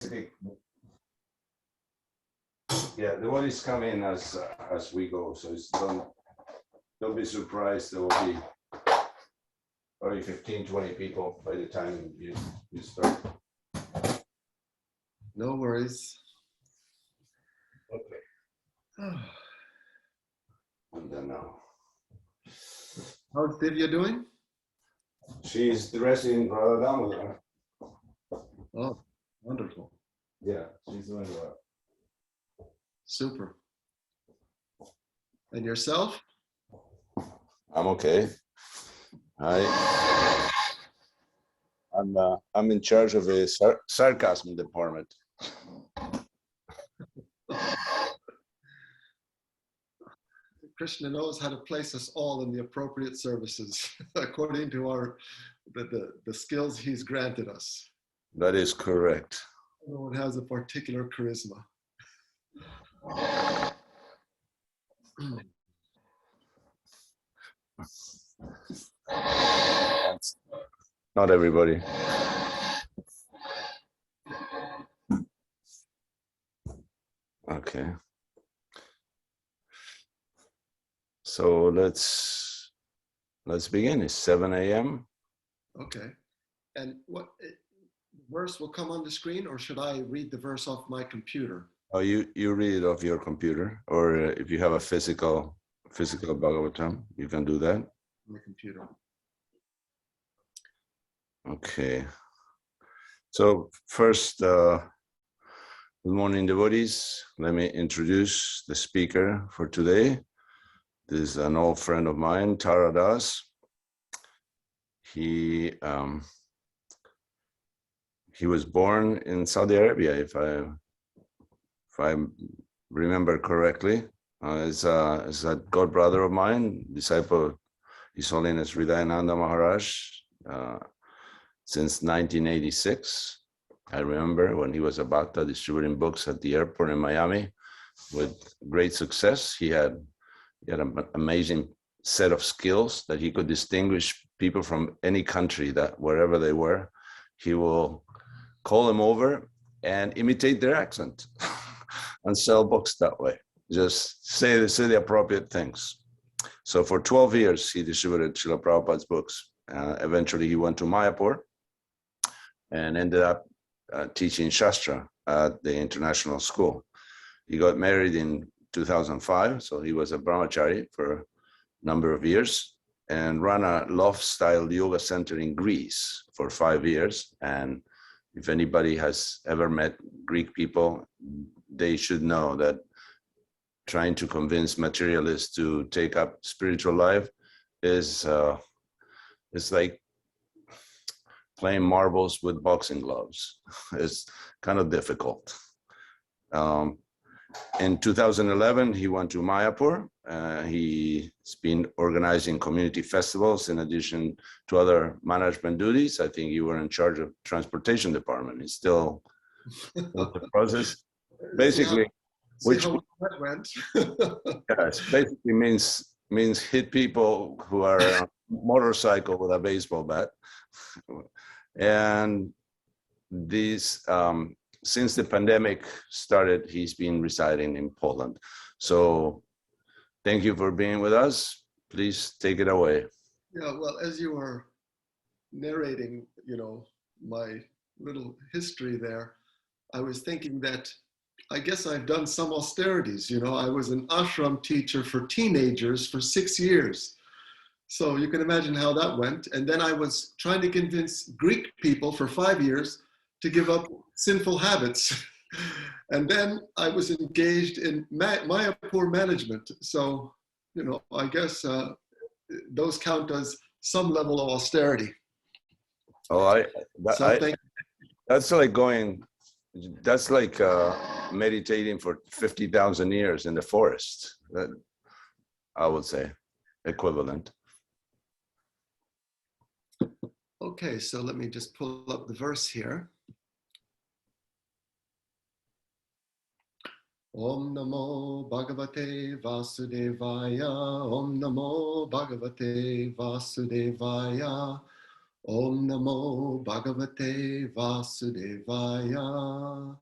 Yeah, the devotees come in as we go, so don't be surprised. There will be probably 15, 20 people by the time you start. No worries. Okay. And then now. How's Divya doing? She's dressing Radha Damodar. Oh, wonderful. Yeah, she's doing well. Super. And yourself? I'm okay. I'm in charge of the sarcasm department. Krishna knows how to place us all in the appropriate services according to the skills he's granted us. That is correct. Everyone has a particular charisma. Not everybody. Okay. So let's begin. It's 7 a.m. Okay. And what verse will come on the screen, or should I read the verse off my computer? Oh, you read it off your computer, or if you have a physical Bhagavatam, you can do that. My computer. Okay. So first, good morning, devotees. Let me introduce the speaker for today. This is an old friend of mine, Tara Das. He was born in Saudi Arabia, if I remember correctly. Is a god brother of mine, disciple of His Holiness Hridayananda Maharaj, since 1986. I remember when he was a bhakta distributing books at the airport in Miami with great success. He had an amazing set of skills that he could distinguish people from any country, that wherever they were, he will call them over and imitate their accent and sell books that way. Just say the appropriate things. So for 12 years, he distributed Srila Prabhupada's books. Eventually, he went to Mayapur and ended up teaching Shastra at the international school. He got married in 2005, so he was a brahmachari for a number of years and ran a loft-style yoga center in Greece for 5 years. And if anybody has ever met Greek people, they should know that trying to convince materialists to take up spiritual life is like playing marbles with boxing gloves. It's kind of difficult. In 2011, he went to Mayapur. He's been organizing community festivals in addition to other management duties. I think you were in charge of transportation department. It's still the process. Basically, which how that went. Yes, basically means hit people who are on a motorcycle with a baseball bat. And these since the pandemic started, he's been residing in Poland. So thank you for being with us. Please take it away. Yeah, well, as you were narrating, my little history there, I was thinking that I guess I've done some austerities. I was an ashram teacher for teenagers for 6 years. So you can imagine how that went. And then I was trying to convince Greek people for 5 years to give up sinful habits. And then I was engaged in Mayapur management. So, I guess those count as some level of austerity. Oh, that's like meditating for 50,000 years in the forest. That, I would say, equivalent. Okay, so let me just pull up the verse here. Om Namo Bhagavate Vasudevaya. Om Namo Bhagavate Vasudevaya. Om Namo Bhagavate Vasudevaya.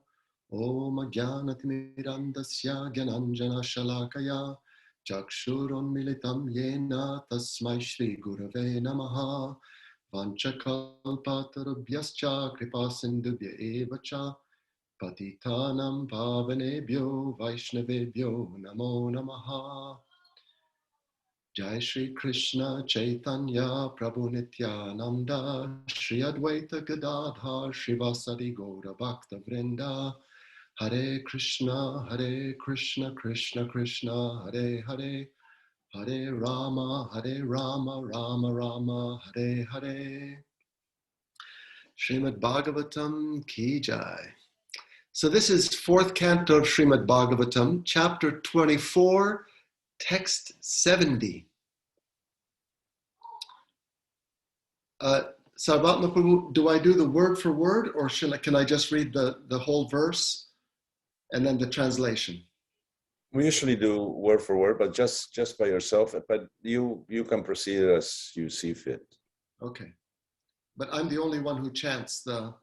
Om Ajnanatirandasya Gyananjana Shalakaya Chakshurun Militam Yena Tasmai Shri Gurave Namaha Vanchakalpatarubhyascha Kripasindubhya Evacha Patitanam Pavanebhyo Vaishnavebhyo Namo Namaha. Jai Shri Krishna Chaitanya Prabhu Nityananda Shri Advaita Gadadhar Shrivasadi Gaura Bhakta Vrinda Hare Krishna Krishna Krishna Hare Hare Hare Rama Rama Rama Hare Hare. Srimad Bhagavatam Ki Jai. So this is fourth canto of Srimad Bhagavatam, chapter 24, text 70. Sarvatma Prabhu, do I do the word for word, or can I just read the whole verse and then the translation? We usually do word for word, but just by yourself. But you can proceed as you see fit. Okay, but I'm the only one who chants the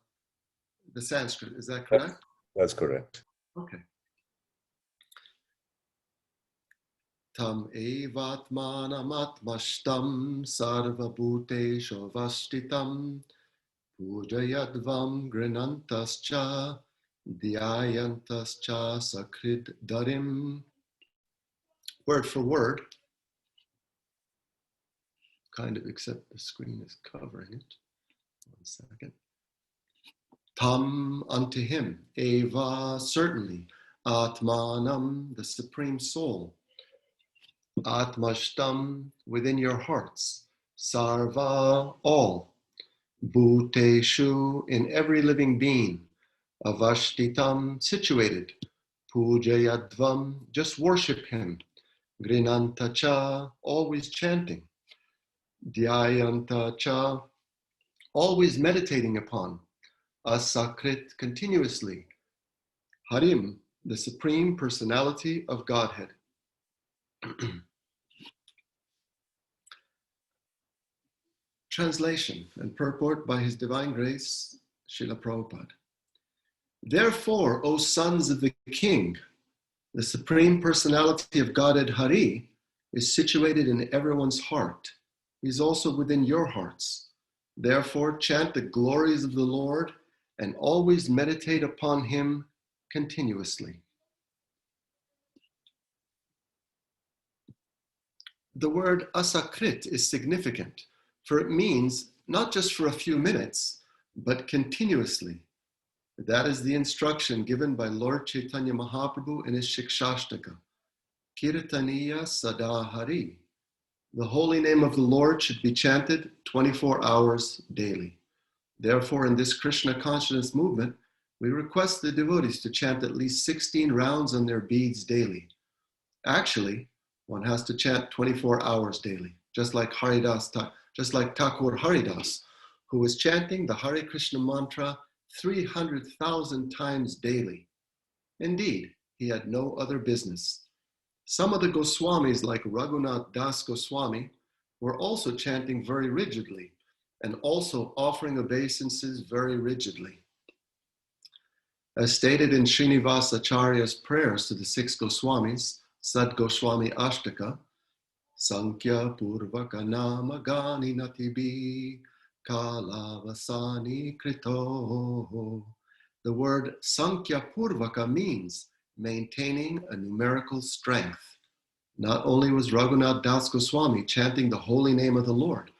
Sanskrit. Is that correct? That's correct. Okay. Tam evatmanamatmashtam sarvabhuteshu vastitam pujayadvam grinantascha dhyayantascha sakrid darim. Word for word, kind of, except the screen is covering it. 1 second. Tam, unto him, eva, certainly, atmanam, the supreme soul, atmashtam, within your hearts, sarva, all, bhuteshu, in every living being, avashtitam, situated, pujayadvam, just worship him, grinantacha, always chanting, dhyayantacha, always meditating upon, asakrit, continuously, harim, the supreme personality of Godhead. Translation and purport by His Divine Grace, Srila Prabhupada. Therefore, O sons of the King, the supreme personality of Godhead Hari is situated in everyone's heart. He's also within your hearts. Therefore, chant the glories of the Lord and always meditate upon him continuously. The word asakrit is significant, for it means not just for a few minutes, but continuously. That is the instruction given by Lord Chaitanya Mahaprabhu in his Shikshashtaka. Kirtaniya Sada Hari. The holy name of the Lord should be chanted 24 hours daily. Therefore, in this Krishna consciousness movement, we request the devotees to chant at least 16 rounds on their beads daily. Actually, one has to chant 24 hours daily, just like Thakur Haridas, who was chanting the Hare Krishna mantra 300,000 times daily. Indeed, he had no other business. Some of the Goswamis, like Raghunath Das Goswami, were also chanting very rigidly and also offering obeisances very rigidly. As stated in Srinivasa Acharya's prayers to the 6 Goswamis, Sad Goswami Ashtaka, Sankhya Purvaka Nama Gani Natibi Kalavasani Krito. The word Sankhya Purvaka means maintaining a numerical strength. Not only was Raghunath Das Goswami chanting the holy name of the Lord,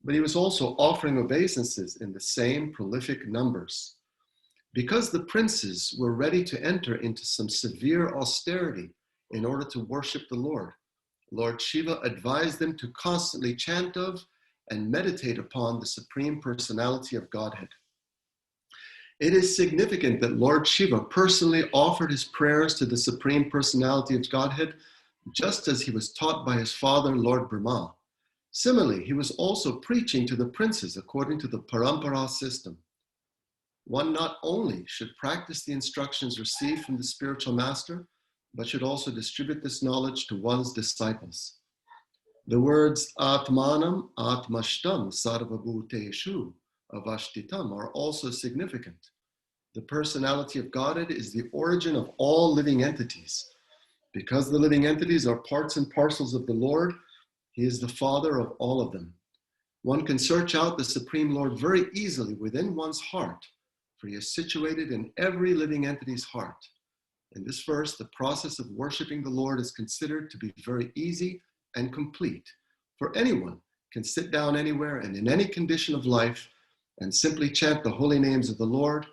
but he was also offering obeisances in the same prolific numbers. Because the princes were ready to enter into some severe austerity in order to worship the Lord, Lord Shiva advised them to constantly chant of and meditate upon the Supreme Personality of Godhead. It is significant that Lord Shiva personally offered his prayers to the Supreme Personality of Godhead, just as he was taught by his father, Lord Brahma. Similarly, he was also preaching to the princes according to the Parampara system. One not only should practice the instructions received from the spiritual master, but should also distribute this knowledge to one's disciples. The words Atmanam, Atmashtam, Sarvabhuteshu, Avashtitam are also significant. The personality of Godhead is the origin of all living entities. Because the living entities are parts and parcels of the Lord, He is the Father of all of them. One can search out the Supreme Lord very easily within one's heart, for He is situated in every living entity's heart. In this verse, the process of worshiping the Lord is considered to be very easy and complete, for anyone can sit down anywhere and in any condition of life and simply chant the holy names of the Lord.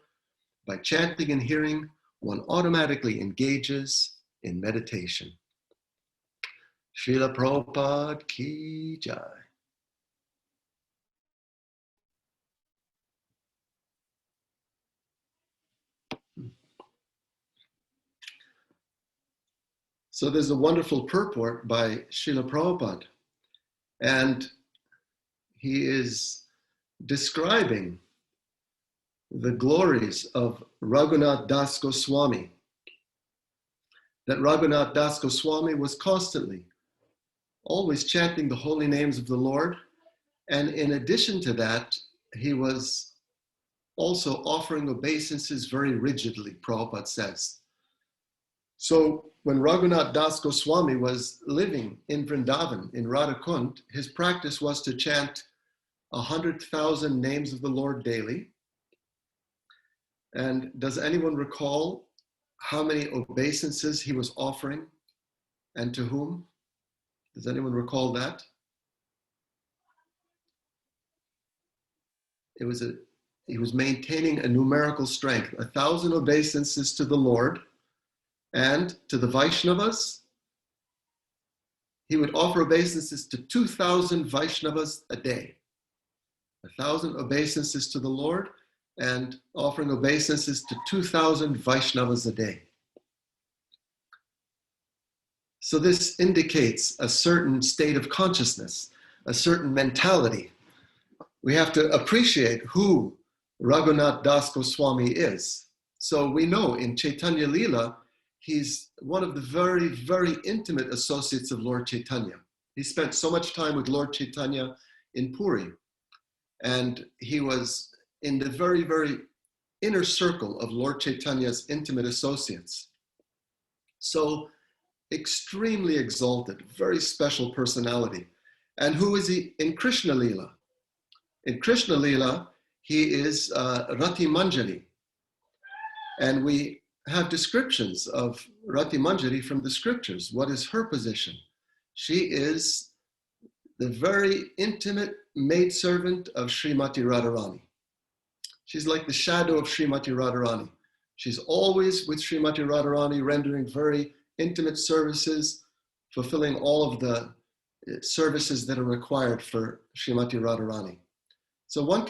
By chanting and hearing, one automatically engages in meditation. Srila Prabhupada Ki Jai. So there's a wonderful purport by Srila Prabhupada, and he is describing the glories of Raghunath Das Goswami. That Raghunath Das Goswami was constantly, always chanting the holy names of the Lord, and in addition to that, he was also offering obeisances very rigidly, Prabhupada says. So when Raghunath Das Goswami was living in Vrindavan, in Radhakund, his practice was to chant 100,000 names of the Lord daily. And does anyone recall how many obeisances he was offering and to whom? Does anyone recall that? He was maintaining a numerical strength, 1,000 obeisances to the Lord, and to the Vaishnavas, he would offer obeisances to 2,000 Vaishnavas a day. 1,000 obeisances to the Lord and offering obeisances to 2,000 Vaishnavas a day. So this indicates a certain state of consciousness, a certain mentality. We have to appreciate who Raghunath Das Goswami is. So we know in Chaitanya Leela, he's one of the very, very intimate associates of Lord Chaitanya. He spent so much time with Lord Chaitanya in Puri. And he was in the very, very inner circle of Lord Chaitanya's intimate associates. So extremely exalted, very special personality. And who is he in Krishna Leela? In Krishna Leela, he is Rati Manjari. And we have descriptions of Rati Manjari from the scriptures. What is her position? She is the very intimate maidservant of Srimati Radharani. She's like the shadow of Srimati Radharani. She's always with Srimati Radharani, rendering very intimate services, fulfilling all of the services that are required for Srimati Radharani. So one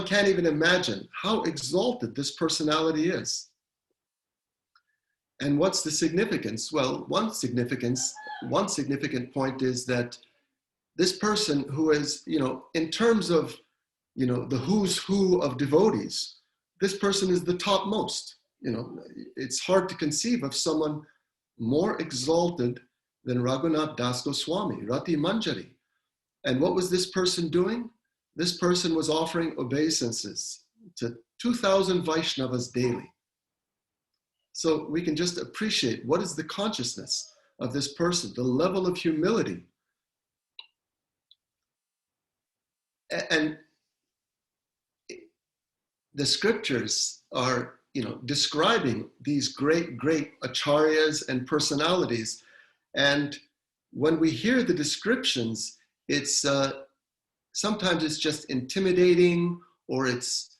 can't even imagine how exalted this personality is. And what's the significance? Well, one significant point is that this person who is, in terms of, the who's who of devotees, this person is the topmost. It's hard to conceive of someone more exalted than Raghunath Das Goswami, Rati Manjari. And what was this person doing? This person was offering obeisances to 2,000 Vaishnavas daily. So we can just appreciate what is the consciousness of this person, the level of humility. And the scriptures are, describing these great, great acharyas and personalities. And when we hear the descriptions, it's sometimes it's just intimidating, or it's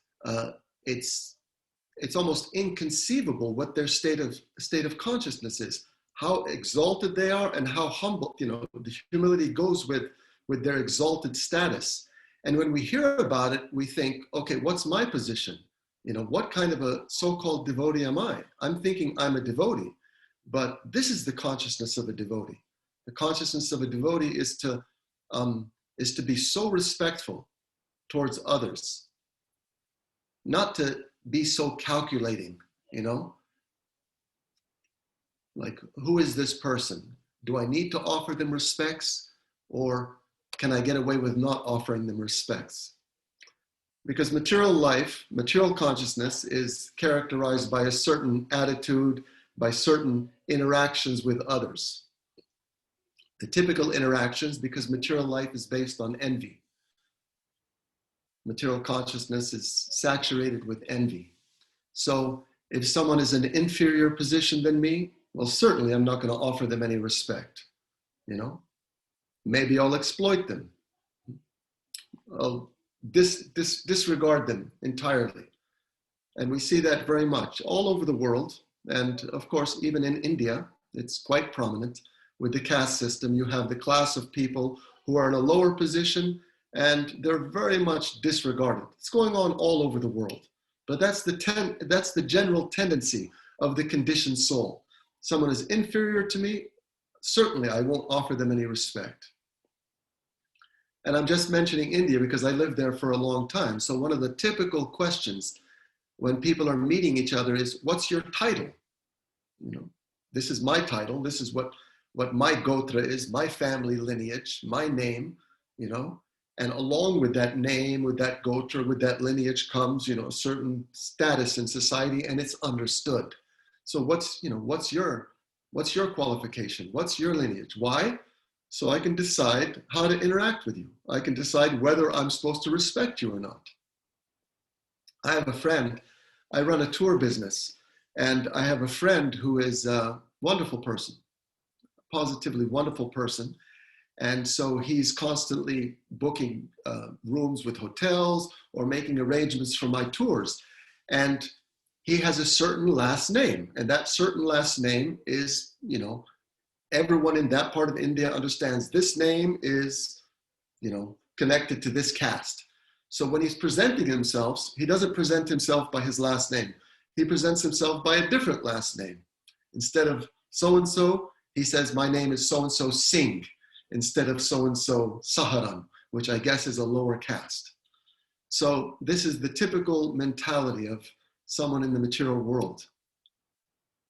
almost inconceivable what their state of consciousness is, how exalted they are, and how humble. The humility goes with their exalted status. And when we hear about it, we think, okay, what's my position? What kind of a so-called devotee am I? I'm thinking I'm a devotee, but this is the consciousness of a devotee. The consciousness of a devotee is to be so respectful towards others, not to be so calculating, like, who is this person? Do I need to offer them respects? Or can I get away with not offering them respects? Because material life, material consciousness is characterized by a certain attitude, by certain interactions with others. The typical interactions, because material life is based on envy. Material consciousness is saturated with envy. So if someone is in an inferior position than me, well, certainly I'm not going to offer them any respect. Maybe I'll exploit them. I'll disregard them entirely. And we see that very much all over the world. And of course, even in India, it's quite prominent. With the caste system, you have the class of people who are in a lower position and they're very much disregarded. It's going on all over the world. But that's the general tendency of the conditioned soul. Someone is inferior to me, certainly I won't offer them any respect. And I'm just mentioning India because I lived there for a long time. So one of the typical questions when people are meeting each other is, what's your title? This is my title. This is what my gotra is, my family lineage, my name, and along with that name, with that gotra, with that lineage comes, a certain status in society, and it's understood. So what's your qualification? What's your lineage? Why? So I can decide how to interact with you. I can decide whether I'm supposed to respect you or not. I have a friend, I run a tour business, and I have a friend who is a wonderful person, positively wonderful person. And so he's constantly booking rooms with hotels or making arrangements for my tours. And he has a certain last name. And that certain last name is, everyone in that part of India understands this name is, connected to this caste. So when he's presenting himself, he doesn't present himself by his last name. He presents himself by a different last name. Instead of so-and-so, he says, my name is so-and-so Singh, instead of so-and-so Saharan, which I guess is a lower caste. So this is the typical mentality of someone in the material world.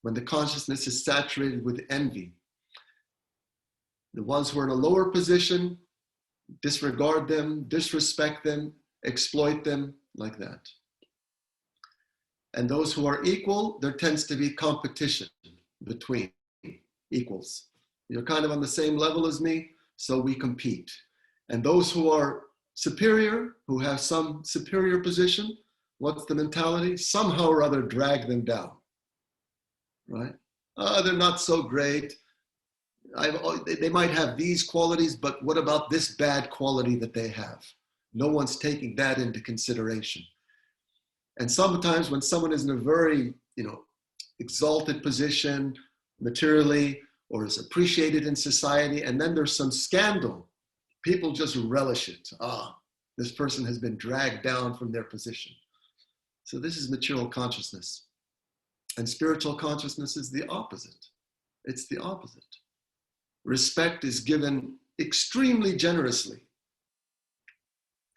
When the consciousness is saturated with envy, the ones who are in a lower position, disregard them, disrespect them, exploit them like that. And those who are equal, there tends to be competition between equals. You're kind of on the same level as me, so we compete. And those who are superior, who have some superior position, what's the mentality? Somehow or other drag them down, right? They're not so great. They might have these qualities, but what about this bad quality that they have? No one's taking that into consideration. And sometimes when someone is in a very, exalted position materially, or is appreciated in society, and then there's some scandal, people just relish it. This person has been dragged down from their position. So this is material consciousness. And spiritual consciousness is the opposite. It's the opposite. Respect is given extremely generously.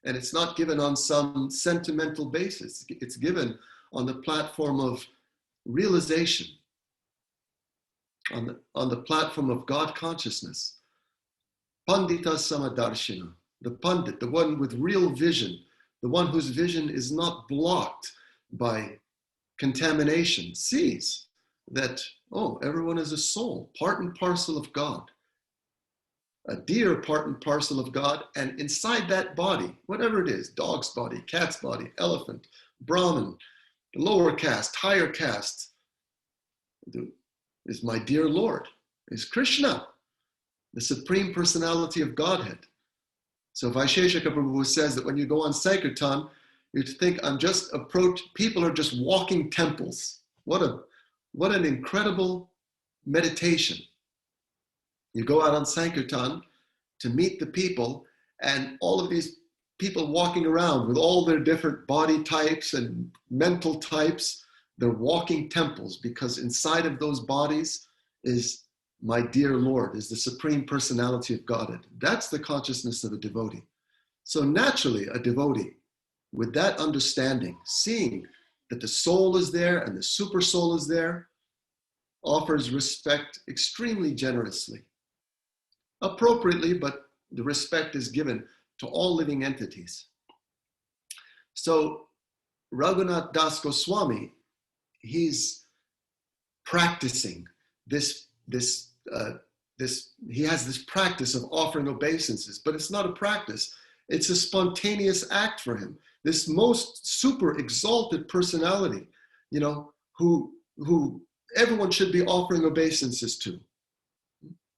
And it's not given on some sentimental basis. It's given on the platform of realization, on the platform of God consciousness. Pandita Samadarshina, the Pandit, the one with real vision, the one whose vision is not blocked by contamination, sees that, everyone is a soul, part and parcel of God. A deer part and parcel of God, and inside that body, whatever it is, dog's body, cat's body, elephant, Brahmin, lower caste, higher caste, is my dear Lord, is Krishna, the Supreme Personality of Godhead. So Vaisheshika Prabhu says that when you go on Sankirtan, you think people are just walking temples. What an incredible meditation. You go out on Sankirtan to meet the people, and all of these people walking around with all their different body types and mental types, they're walking temples, because inside of those bodies is my dear Lord, is the Supreme Personality of Godhead. That's the consciousness of a devotee. So naturally, a devotee, with that understanding, seeing that the soul is there and the super soul is there, offers respect extremely generously. Appropriately, but the respect is given to all living entities. So Raghunath Das Goswami, he's practicing this, he has this practice of offering obeisances, but it's not a practice. It's a spontaneous act for him. This most super exalted personality, you know, who everyone should be offering obeisances to.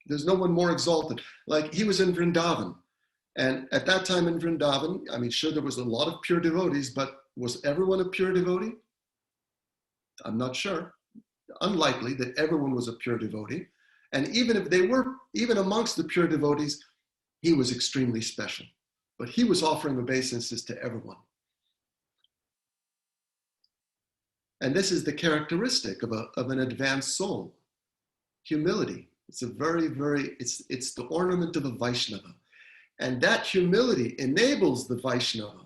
There's no one more exalted. Like, he was in Vrindavan. And at that time in Vrindavan, I mean, sure, there was a lot of pure devotees, but was everyone a pure devotee? I'm not sure. Unlikely that everyone was a pure devotee. And even if they were, even amongst the pure devotees, he was extremely special. But he was offering obeisances to everyone. And this is the characteristic of an advanced soul. Humility. It's a very, very, it's the ornament of a Vaishnava. And that humility enables the Vaishnava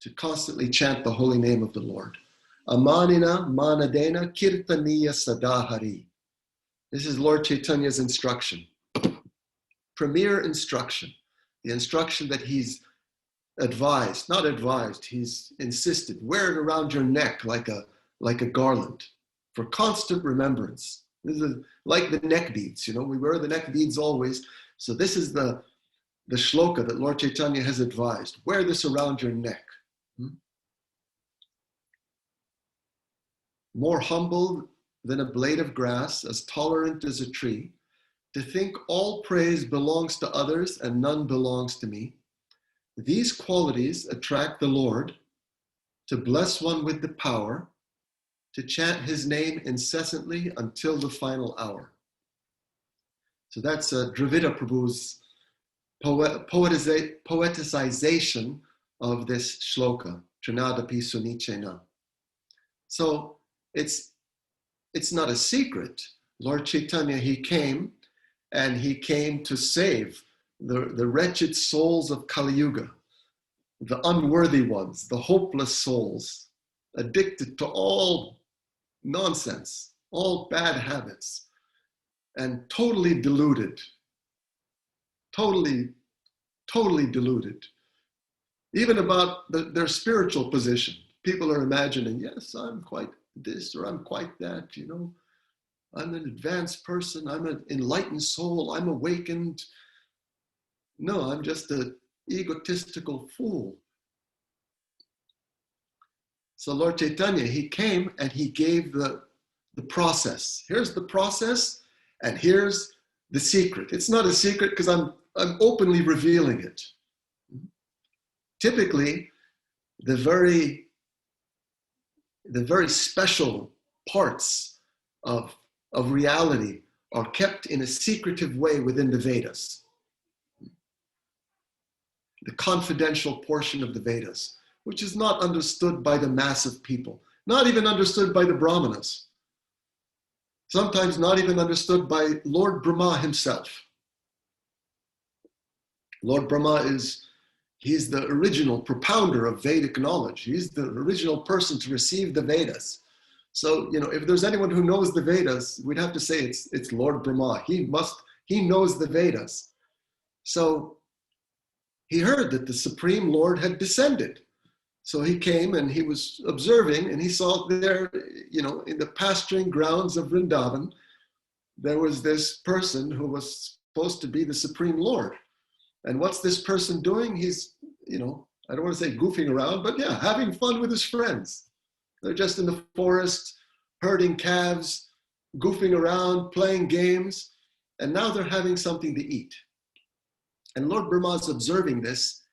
to constantly chant the holy name of the Lord. Amanina manadena kirtaniya sadahari. This is Lord Chaitanya's instruction. Premier instruction. The instruction that he's advised, not advised, he's insisted. Wear it around your neck like a garland for constant remembrance. This is like the neck beads, you know, we wear the neck beads always. So this is the shloka that Lord Chaitanya has advised. Wear this around your neck. More humble than a blade of grass, as tolerant as a tree, to think all praise belongs to others and none belongs to me. These qualities attract the Lord to bless one with the power to chant his name incessantly until the final hour. So that's Dravida Prabhu's poeticization of this shloka, Trinadapi Sunichena. So it's not a secret. Lord Chaitanya, he came to save the wretched souls of Kali Yuga, the unworthy ones, the hopeless souls, addicted to all nonsense, all bad habits, and totally deluded, totally deluded, even about their spiritual position. People are imagining, yes, I'm quite this or I'm quite that, you know. I'm an advanced person, I'm an enlightened soul, I'm awakened. No, I'm just an egotistical fool. So Lord Chaitanya, he came and he gave the process. Here's the process and here's the secret. It's not a secret because I'm openly revealing it. Typically, the very special parts of reality are kept in a secretive way within the Vedas. The confidential portion of the Vedas, which is not understood by the mass of people, not even understood by the Brahmanas, sometimes not even understood by Lord Brahma himself. Lord Brahma he's the original propounder of Vedic knowledge. He's the original person to receive the Vedas. So, you know, if there's anyone who knows the Vedas, we'd have to say it's Lord Brahma. He knows the Vedas. So he heard that the Supreme Lord had descended. So he came and he was observing and he saw there, you know, in the pasturing grounds of Vrindavan, there was this person who was supposed to be the Supreme Lord. And what's this person doing? He's, you know, I don't want to say goofing around, but yeah, having fun with his friends. They're just in the forest, herding calves, goofing around, playing games, and now they're having something to eat. And Lord Brahma's observing this,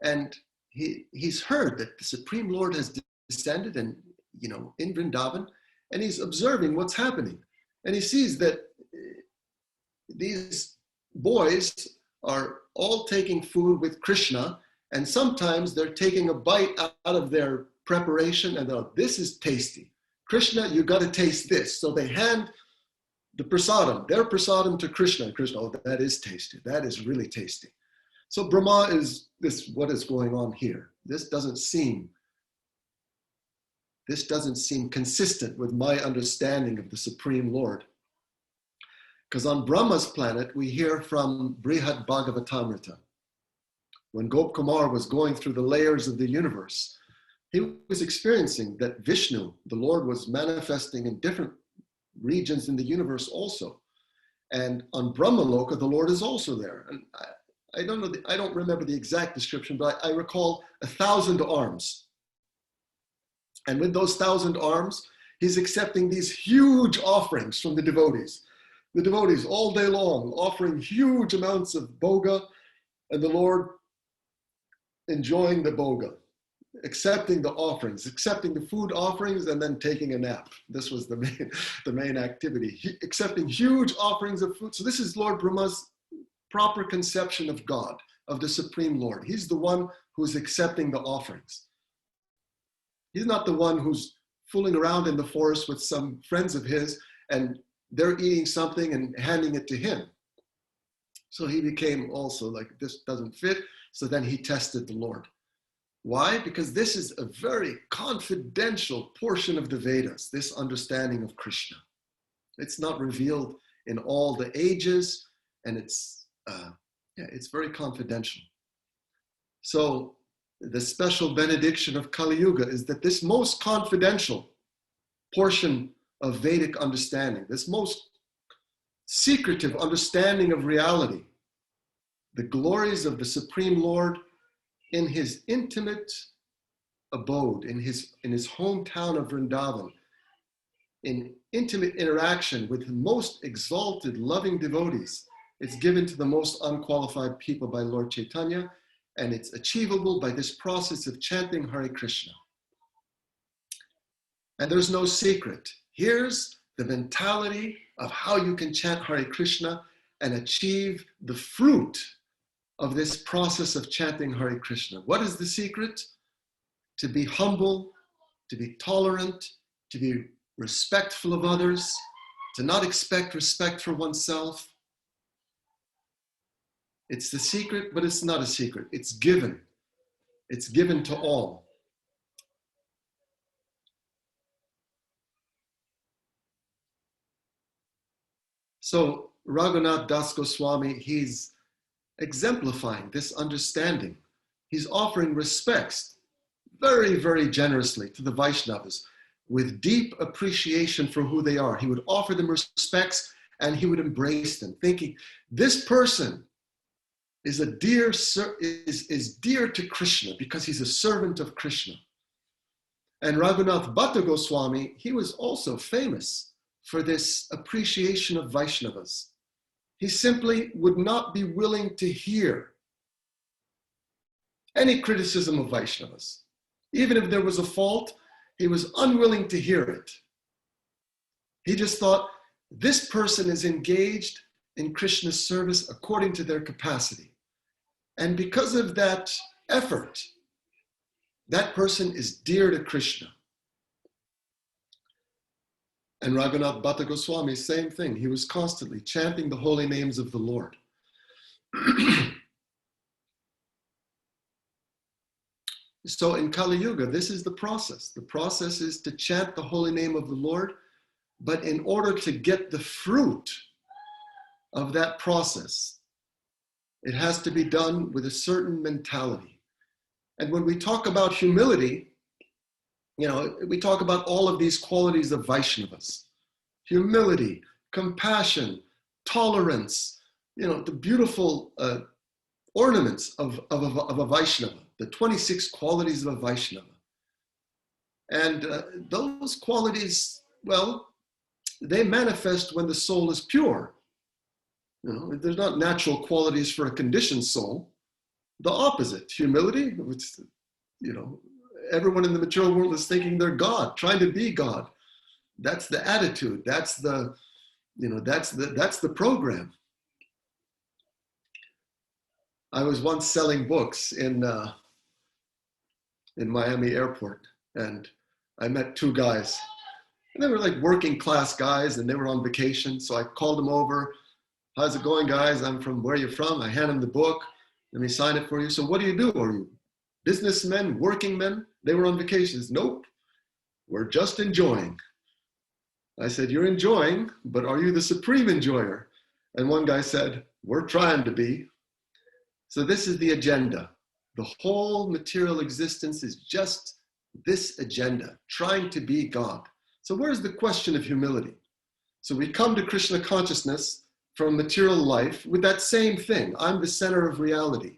and he's heard that the Supreme Lord has descended and, you know, in Vrindavan, and he's observing what's happening. And he sees that these boys are all taking food with Krishna, and sometimes they're taking a bite out of their preparation and they're, this is tasty. Krishna, you got to taste this. So they hand the prasadam, their prasadam to Krishna. And Krishna, oh, that is tasty. That is really tasty. So Brahma is this, what is going on here? This doesn't seem consistent with my understanding of the Supreme Lord. Because on Brahma's planet, we hear from Brihad Bhagavatamrita. When Gop Kumar was going through the layers of the universe, he was experiencing that Vishnu, the Lord, was manifesting in different regions in the universe also. And on Brahmaloka, the Lord is also there. And I don't know, I don't remember the exact description, but I recall 1,000 arms. And with those 1,000 arms, he's accepting these huge offerings from the devotees. The devotees all day long offering huge amounts of bhoga, and the Lord enjoying the bhoga, accepting the offerings, accepting the food offerings, and then taking a nap. This was the main activity, accepting huge offerings of food. So this is Lord Brahma's proper conception of God, of the Supreme Lord. He's the one who's accepting the offerings. He's not the one who's fooling around in the forest with some friends of his and they're eating something and handing it to him. So he became also like, this doesn't fit. So then he tested the Lord. Why? Because this is a very confidential portion of the Vedas, this understanding of Krishna. It's not revealed in all the ages, and it's very confidential. So the special benediction of Kali Yuga is that this most confidential portion of Vedic understanding, this most secretive understanding of reality, the glories of the Supreme Lord in his intimate abode, in his hometown of Vrindavan, in intimate interaction with the most exalted, loving devotees, it's given to the most unqualified people by Lord Chaitanya, and it's achievable by this process of chanting Hare Krishna. And there's no secret. Here's the mentality of how you can chant Hare Krishna and achieve the fruit of this process of chanting Hare Krishna. What is the secret? To be humble, to be tolerant, to be respectful of others, to not expect respect for oneself. It's the secret, but it's not a secret. It's given. It's given to all. So Raghunath Das Goswami, he's exemplifying this understanding. He's offering respects very, very generously to the Vaishnavas with deep appreciation for who they are. He would offer them respects and he would embrace them, thinking this person is dear to Krishna because he's a servant of Krishna. And Raghunath Bhatta Goswami, he was also famous for this appreciation of Vaishnavas. He simply would not be willing to hear any criticism of Vaishnavas. Even if there was a fault, he was unwilling to hear it. He just thought, this person is engaged in Krishna's service according to their capacity. And because of that effort, that person is dear to Krishna. And Raghunath Bhatta Goswami, same thing. He was constantly chanting the holy names of the Lord. So in Kali Yuga, this is the process. The process is to chant the holy name of the Lord, but in order to get the fruit of that process, it has to be done with a certain mentality. And when we talk about humility, we talk about all of these qualities of Vaishnavas: humility, compassion, tolerance, the beautiful ornaments of a Vaishnava, the 26 qualities of a Vaishnava. And those qualities, well, they manifest when the soul is pure. There's not natural qualities for a conditioned soul. The opposite, humility, which, everyone in the material world is thinking they're God, trying to be God. That's the attitude. That's the program. I was once selling books in Miami airport, and I met two guys. And they were like working class guys, and they were on vacation. So I called them over. How's it going, guys? I'm from where you're from. I hand them the book. Let me sign it for you. So what do? Are you businessmen, working men? They were on vacations. Nope, we're just enjoying. I said, you're enjoying, but are you the supreme enjoyer? And one guy said, we're trying to be. So this is the agenda. The whole material existence is just this agenda, trying to be God. So where's the question of humility? So we come to Krishna consciousness from material life with that same thing. I'm the center of reality.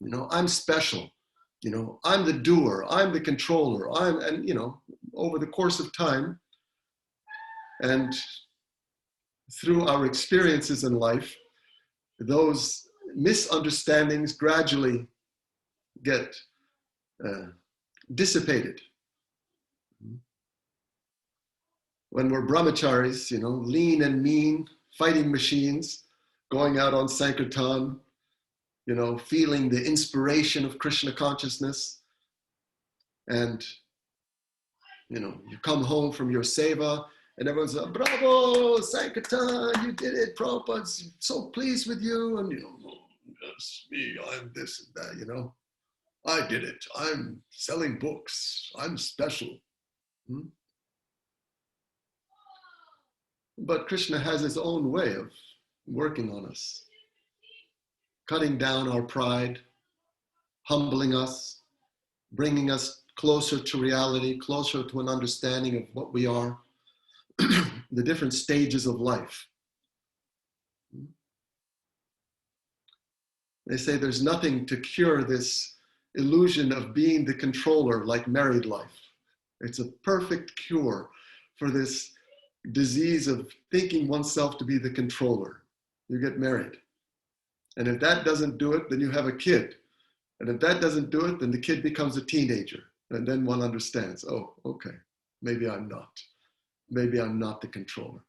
You know, I'm special. You know, I'm the doer. I'm the controller. And you know, over the course of time and through our experiences in life, those misunderstandings gradually get dissipated. When we're brahmacharis, you know, lean and mean, fighting machines, going out on Sankirtan, you know, feeling the inspiration of Krishna consciousness. And, you know, you come home from your seva and everyone's like, bravo, Sankirtan, you did it, Prabhupada's so pleased with you. And, you know, oh, yes, me, I'm this and that, you know. I did it. I'm selling books. I'm special. But Krishna has his own way of working on us, cutting down our pride, humbling us, bringing us closer to reality, closer to an understanding of what we are, the different stages of life. They say there's nothing to cure this illusion of being the controller like married life. It's a perfect cure for this disease of thinking oneself to be the controller. You get married. And if that doesn't do it, then you have a kid. And if that doesn't do it, then the kid becomes a teenager. And then one understands, oh, okay, maybe I'm not. Maybe I'm not the controller.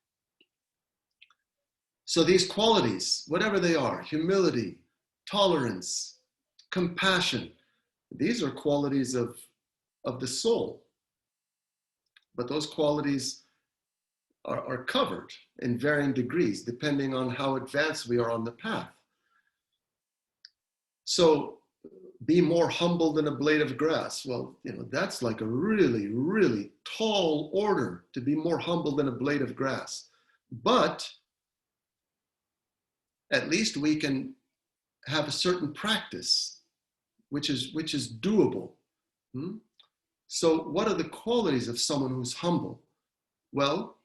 So these qualities, whatever they are, humility, tolerance, compassion, these are qualities of the soul. But those qualities are covered in varying degrees, depending on how advanced we are on the path. So be more humble than a blade of grass. Well, you know, that's like a really, really tall order, to be more humble than a blade of grass. But at least we can have a certain practice, which is doable. So what are the qualities of someone who's humble? Well,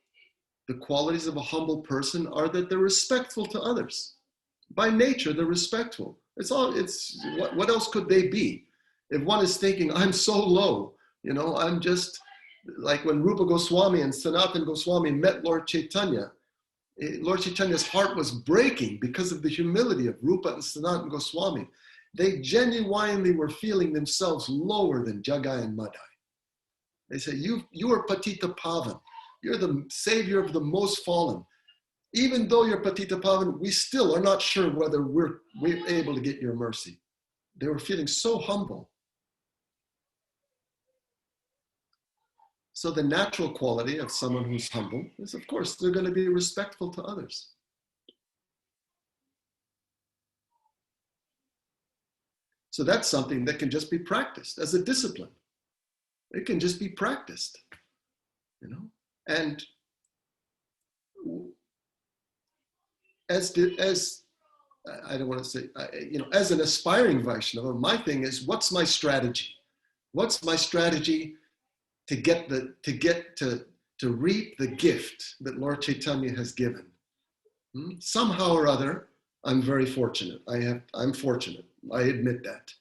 the qualities of a humble person are that they're respectful to others. By nature, they're respectful. What else could they be? If one is thinking, I'm so low, you know, I'm just, like when Rupa Goswami and Sanatana Goswami met Lord Chaitanya, Lord Chaitanya's heart was breaking because of the humility of Rupa and Sanatana Goswami. They genuinely were feeling themselves lower than Jagai and Madai. They say, you are Patita Pavan. You're the savior of the most fallen. Even though you're Patita Pavan, we still are not sure whether we're able to get your mercy. They were feeling so humble. So the natural quality of someone who's humble is, of course, they're going to be respectful to others. So that's something that can just be practiced as a discipline. It can just be practiced, you know. And as I don't want to say, you know, as an aspiring Vaishnava, my thing is, what's my strategy? What's my strategy to reap the gift that Lord Chaitanya has given? Somehow or other, I'm very fortunate. I'm fortunate. I admit that,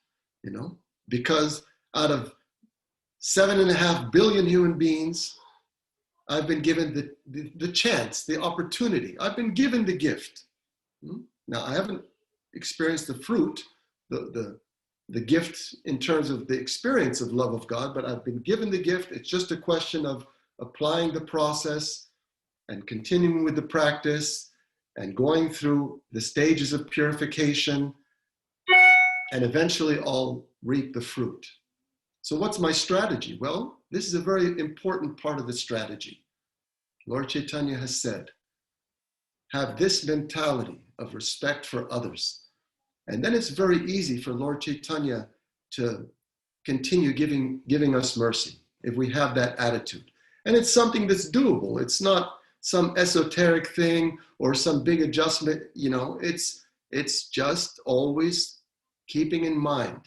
you know, because out of 7.5 billion human beings, I've been given the chance, the opportunity. I've been given the gift. Now, I haven't experienced the fruit, the gift in terms of the experience of love of God, but I've been given the gift. It's just a question of applying the process and continuing with the practice and going through the stages of purification, and eventually I'll reap the fruit. So what's my strategy? Well, this is a very important part of the strategy. Lord Chaitanya has said, have this mentality of respect for others. And then it's very easy for Lord Chaitanya to continue giving us mercy if we have that attitude. And it's something that's doable. It's not some esoteric thing or some big adjustment. It's just always keeping in mind,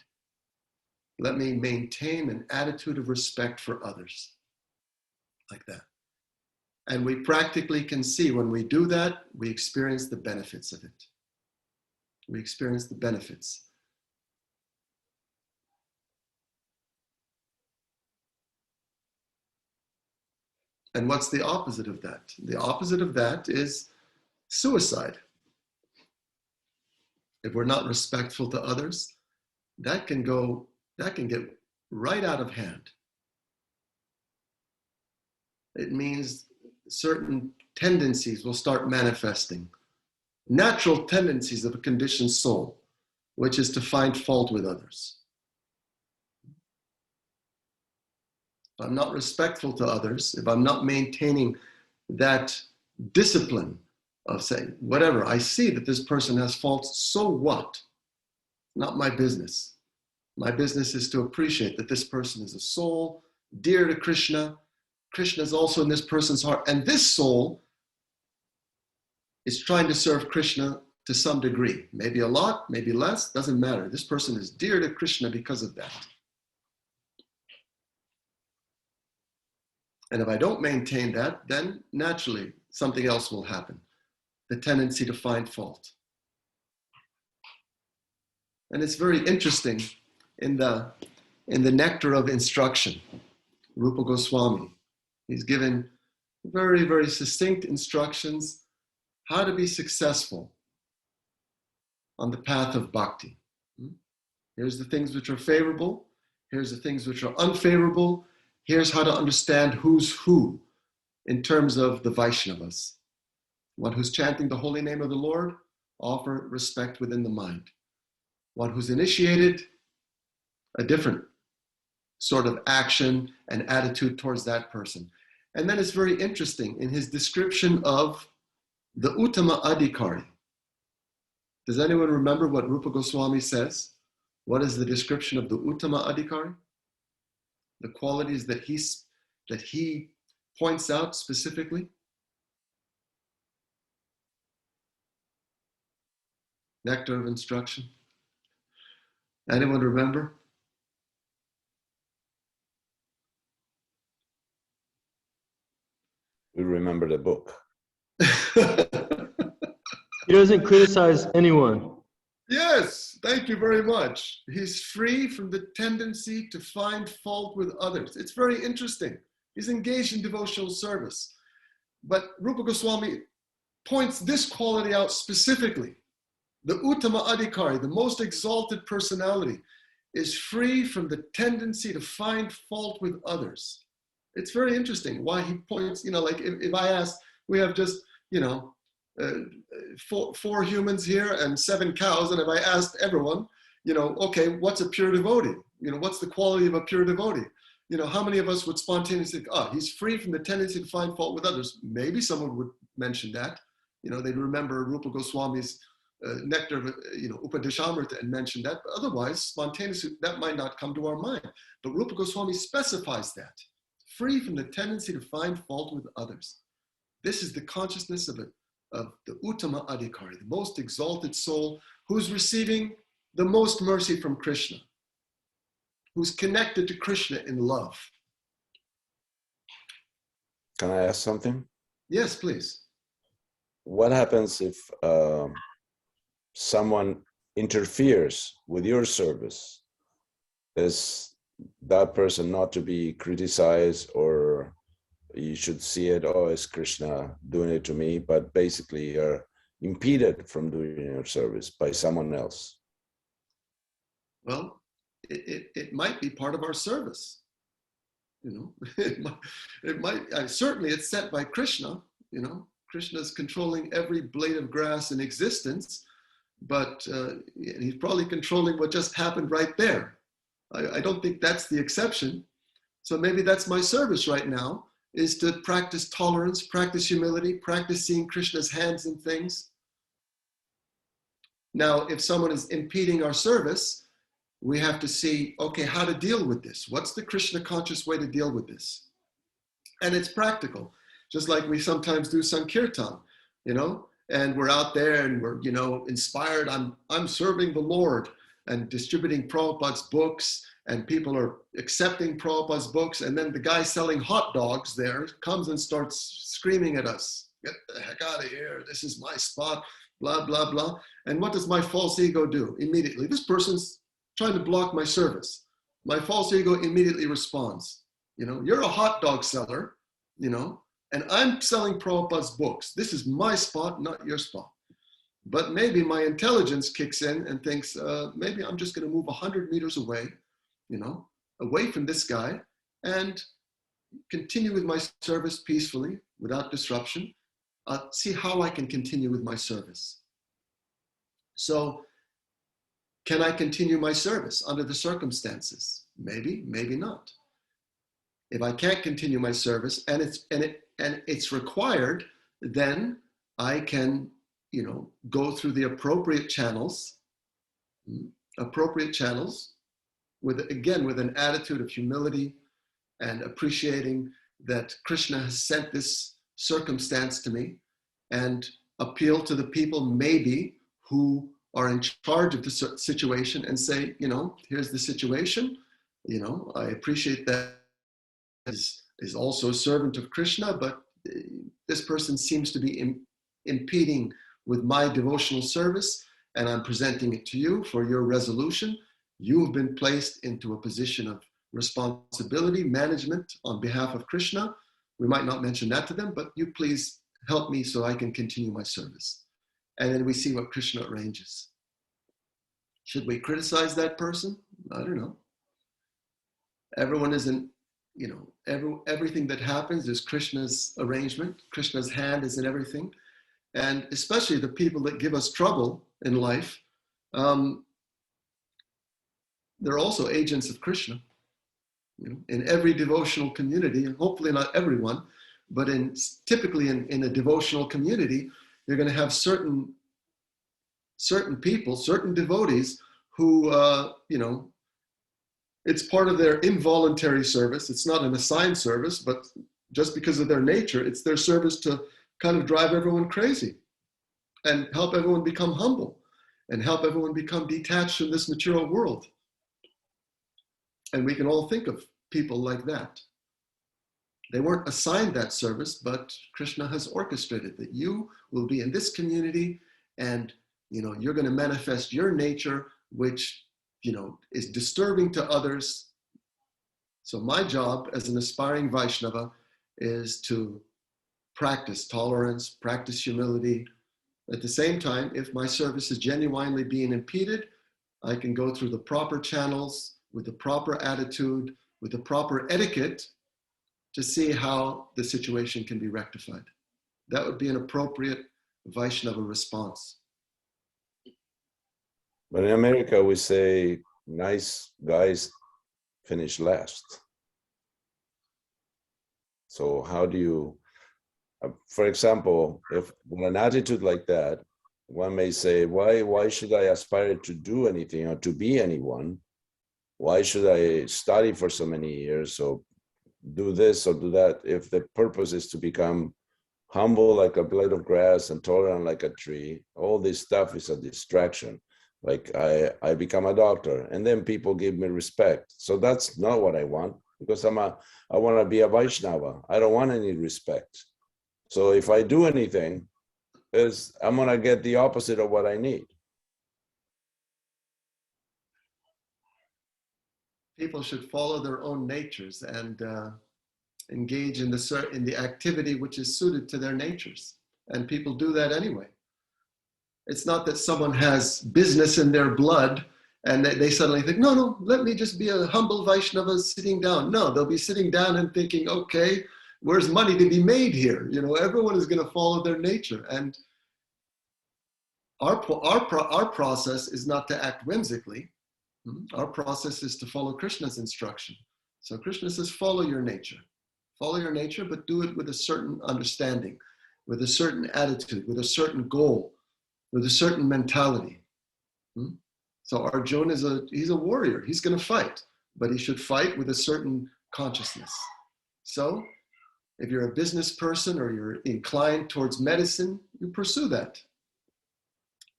let me maintain an attitude of respect for others, like that. And we practically can see when we do that, we experience the benefits of it. We experience the benefits. And what's the opposite of that? The opposite of that is suicide. If we're not respectful to others, that can get right out of hand. It means certain tendencies will start manifesting. Natural tendencies of a conditioned soul, which is to find fault with others. If I'm not respectful to others, if I'm not maintaining that discipline of saying, whatever, I see that this person has faults, so what? Not my business. My business is to appreciate that this person is a soul, dear to Krishna. Krishna is also in this person's heart. And this soul is trying to serve Krishna to some degree. Maybe a lot, maybe less, doesn't matter. This person is dear to Krishna because of that. And if I don't maintain that, then naturally something else will happen. The tendency to find fault. And it's very interesting in the nectar of instruction, Rupa Goswami, he's given very, very succinct instructions how to be successful on the path of bhakti. Here's the things which are favorable. Here's the things which are unfavorable. Here's how to understand who's who in terms of the Vaishnavas. One who's chanting the holy name of the Lord, offer respect within the mind. One who's initiated, a different sort of action and attitude towards that person. And then it's very interesting in his description of the Uttama Adhikari. Does anyone remember what Rupa Goswami says? What is the description of the Uttama Adhikari? The qualities that he points out specifically? Nectar of instruction. Anyone remember? We remember the book. He doesn't criticize anyone. Yes, thank you very much. He's free from the tendency to find fault with others. It's very interesting. He's engaged in devotional service. But Rupa Goswami points this quality out specifically. The Uttama Adhikari, the most exalted personality, is free from the tendency to find fault with others. It's very interesting why he points, like if I ask, we have just, four humans here and 7 cows, and if I asked everyone, okay, what's a pure devotee? What's the quality of a pure devotee? How many of us would spontaneously think, he's free from the tendency to find fault with others? Maybe someone would mention that. They'd remember Rupa Goswami's nectar of, Upadeshamrita and mention that. But otherwise, spontaneously, that might not come to our mind. But Rupa Goswami specifies that. Free from the tendency to find fault with others. This is the consciousness of the Uttama Adhikari, the most exalted soul, who's receiving the most mercy from Krishna, who's connected to Krishna in love. Can I ask something? Yes, please. What happens if someone interferes with your service? Is that person not to be criticized, or you should see it, it's Krishna doing it to me, but basically you're impeded from doing your service by someone else? Well, it might be part of our service. It might certainly it's set by Krishna. Krishna is controlling every blade of grass in existence, but he's probably controlling what just happened right there. I don't think that's the exception. So maybe that's my service right now, is to practice tolerance, practice humility, practice seeing Krishna's hands in things. Now, if someone is impeding our service, we have to see, okay, how to deal with this. What's the Krishna conscious way to deal with this? And it's practical. just like we sometimes do Sankirtan, and we're out there and we're, inspired. I'm serving the Lord and distributing Prabhupada's books, and people are accepting Prabhupada's books. And then the guy selling hot dogs there comes and starts screaming at us, "Get the heck out of here. This is my spot," blah, blah, blah. And what does my false ego do? Immediately, this person's trying to block my service. My false ego immediately responds, "You're a hot dog seller, and I'm selling Prabhupada's books. This is my spot, not your spot." But maybe my intelligence kicks in and thinks, maybe I'm just going to move 100 meters away, away from this guy, and continue with my service peacefully, without disruption. See how I can continue with my service. So, can I continue my service under the circumstances? Maybe, maybe not. If I can't continue my service and it's required, then I can, go through the appropriate channels with an attitude of humility and appreciating that Krishna has sent this circumstance to me, and appeal to the people maybe who are in charge of the situation and say, here's the situation. I appreciate that is also a servant of Krishna, but this person seems to be impeding with my devotional service, and I'm presenting it to you for your resolution. You've been placed into a position of responsibility, management on behalf of Krishna. We might not mention that to them, but you please help me so I can continue my service. And then we see what Krishna arranges. Should we criticize that person? I don't know. Everyone isn't, everything that happens is Krishna's arrangement. Krishna's hand is in everything. And especially the people that give us trouble in life, they're also agents of Krishna. In every devotional community, and hopefully not everyone, but typically in a devotional community, you're going to have certain people, certain devotees who, it's part of their involuntary service. It's not an assigned service, but just because of their nature, it's their service to kind of drive everyone crazy and help everyone become humble and help everyone become detached from this material world. And we can all think of people like that. They weren't assigned that service, but Krishna has orchestrated that you will be in this community, and you're going to manifest your nature, which is disturbing to others. So my job as an aspiring Vaishnava is to practice tolerance, practice humility. At the same time, if my service is genuinely being impeded, I can go through the proper channels with the proper attitude, with the proper etiquette to see how the situation can be rectified. That would be an appropriate Vaishnava response. But in America, we say nice guys finish last. So how do you, for example, if with an attitude like that, one may say, why should I aspire to do anything or to be anyone? Why should I study for so many years or do this or do that if the purpose is to become humble like a blade of grass and tolerant like a tree? All this stuff is a distraction. Like I become a doctor and then people give me respect. So that's not what I want, because I want to be a Vaishnava. I don't want any respect. So if I do anything, I'm going to get the opposite of what I need. People should follow their own natures and engage in the activity which is suited to their natures. And people do that anyway. It's not that someone has business in their blood and they suddenly think, no, let me just be a humble Vaishnava sitting down. No, they'll be sitting down and thinking, okay, where's money to be made here? Everyone is going to follow their nature. And our process is not to act whimsically. Our process is to follow Krishna's instruction. So Krishna says, follow your nature. Follow your nature, but do it with a certain understanding, with a certain attitude, with a certain goal, with a certain mentality. So Arjuna he's a warrior. He's going to fight, but he should fight with a certain consciousness. So If you're a business person or you're inclined towards medicine, you pursue that.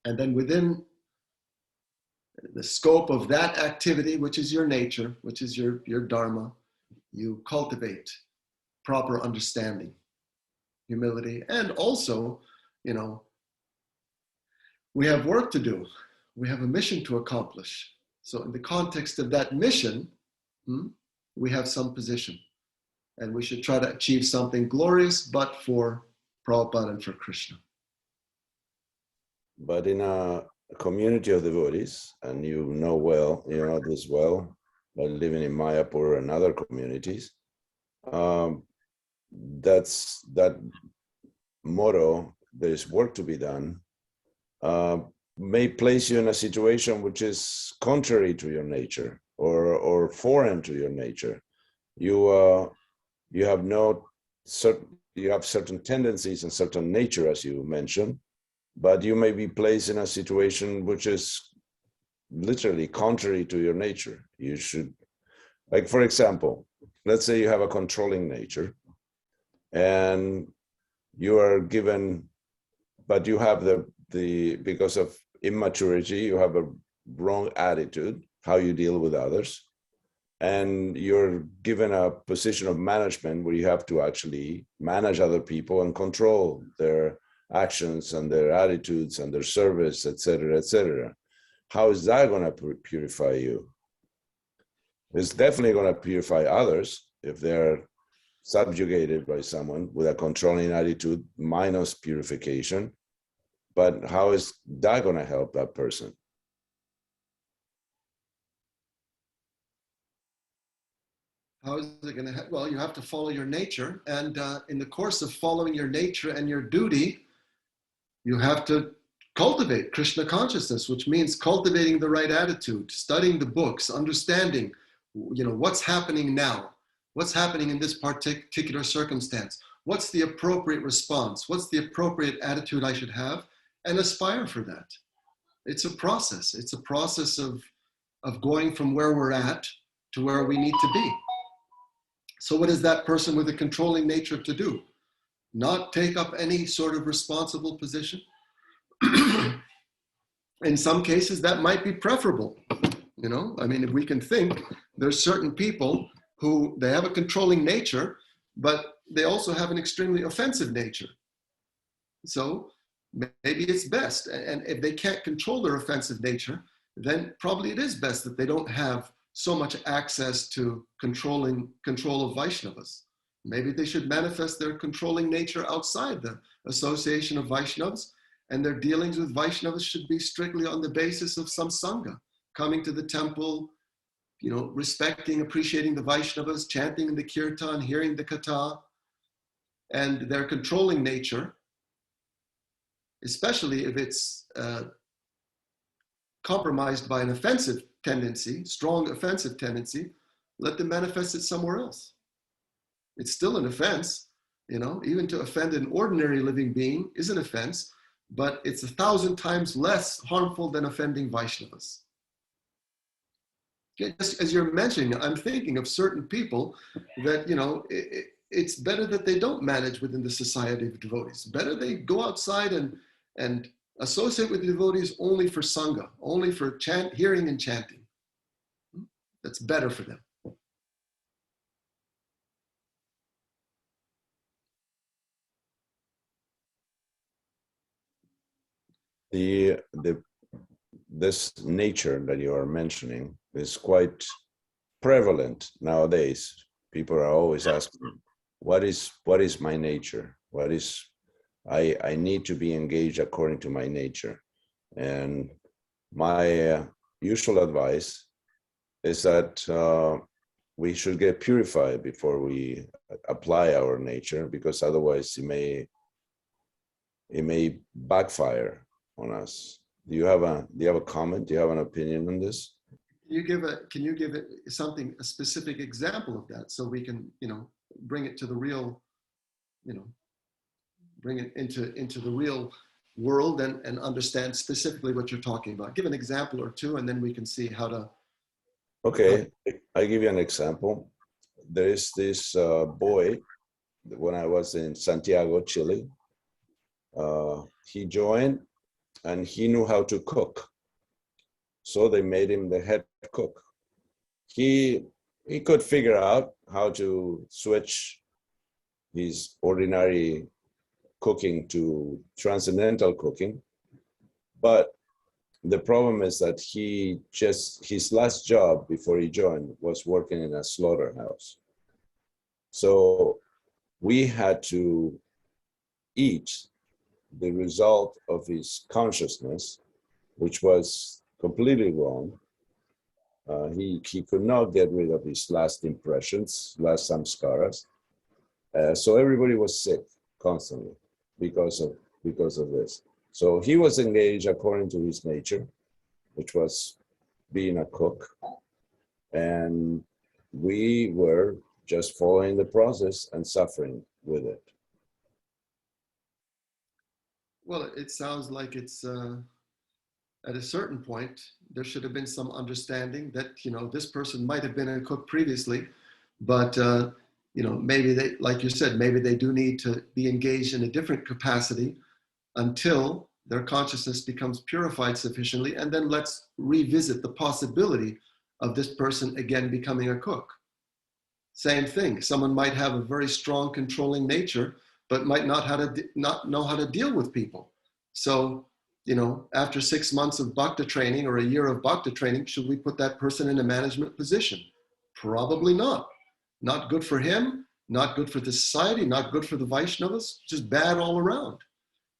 And then within the scope of that activity, which is your nature, which is your dharma, you cultivate proper understanding, humility, and also, we have work to do. We have a mission to accomplish. So in the context of that mission, we have some position. And we should try to achieve something glorious, but for Prabhupada and for Krishna. But in a community of devotees, and you know this well, by living in Mayapur and other communities, that's that motto, there is work to be done, may place you in a situation which is contrary to your nature or foreign to your nature. You have certain tendencies and certain nature, as you mentioned, but you may be placed in a situation which is literally contrary to your nature. You should, like, for example, let's say you have a controlling nature and you are given, but you have because of immaturity, you have a wrong attitude, how you deal with others. And you're given a position of management where you have to actually manage other people and control their actions and their attitudes and their service, etc., etc. How is that going to purify you? It's definitely going to purify others if they're subjugated by someone with a controlling attitude minus purification. But how is that going to help that person? How is it going to well, you have to follow your nature. And in the course of following your nature and your duty, you have to cultivate Krishna consciousness, which means cultivating the right attitude, studying the books, understanding, what's happening now, what's happening in this particular circumstance, what's the appropriate response, what's the appropriate attitude I should have, and aspire for that. It's a process. It's a process of going from where we're at to where we need to be. So what is that person with a controlling nature to do? Not take up any sort of responsible position. In some cases, that might be preferable. If we can think, there's certain people who they have a controlling nature, but they also have an extremely offensive nature. So maybe it's best. And if they can't control their offensive nature, then probably it is best that they don't have so much access to control of Vaishnavas. Maybe they should manifest their controlling nature outside the association of Vaishnavas, and their dealings with Vaishnavas should be strictly on the basis of some Sangha, coming to the temple, respecting, appreciating the Vaishnavas, chanting the kirtan, hearing the katha, and their controlling nature, especially if it's compromised by an offensive tendency, strong offensive tendency, let them manifest it somewhere else. It's still an offense, even to offend an ordinary living being is an offense, but it's 1,000 times less harmful than offending Vaishnavas. Just as you're mentioning, I'm thinking of certain people that, it's better that they don't manage within the society of devotees. Better they go outside and associate with the devotees only for Sangha, only for hearing and chanting. That's better for them. This nature that you are mentioning is quite prevalent nowadays. People are always asking, what is my nature? I need to be engaged according to my nature. And my usual advice is that we should get purified before we apply our nature, because otherwise it may backfire on us. Do you have a comment? Do you have an opinion on this? Can you give it a specific example of that, so we can, bring it to the real, bring it into the real world and understand specifically what you're talking about. Give an example or two, and then we can see how to. Okay, I give you an example. There is this boy when I was in Santiago, Chile. He joined and he knew how to cook. So they made him the head cook. He could figure out how to switch his ordinary cooking to transcendental cooking. But the problem is that his last job before he joined was working in a slaughterhouse. So we had to eat the result of his consciousness, which was completely wrong. He could not get rid of his last impressions, last samskaras. So everybody was sick constantly because of this. So he was engaged according to his nature, which was being a cook. And we were just following the process and suffering with it. Well, it sounds like it's at a certain point, there should have been some understanding that, this person might have been a cook previously, but, maybe they, like you said, maybe they do need to be engaged in a different capacity until their consciousness becomes purified sufficiently. And then let's revisit the possibility of this person again becoming a cook. Same thing. Someone might have a very strong controlling nature, but might not know how to deal with people. So, after 6 months of bhakti training or a year of bhakti training, should we put that person in a management position? Probably not. Not good for him, not good for the society, not good for the Vaishnavas, just bad all around.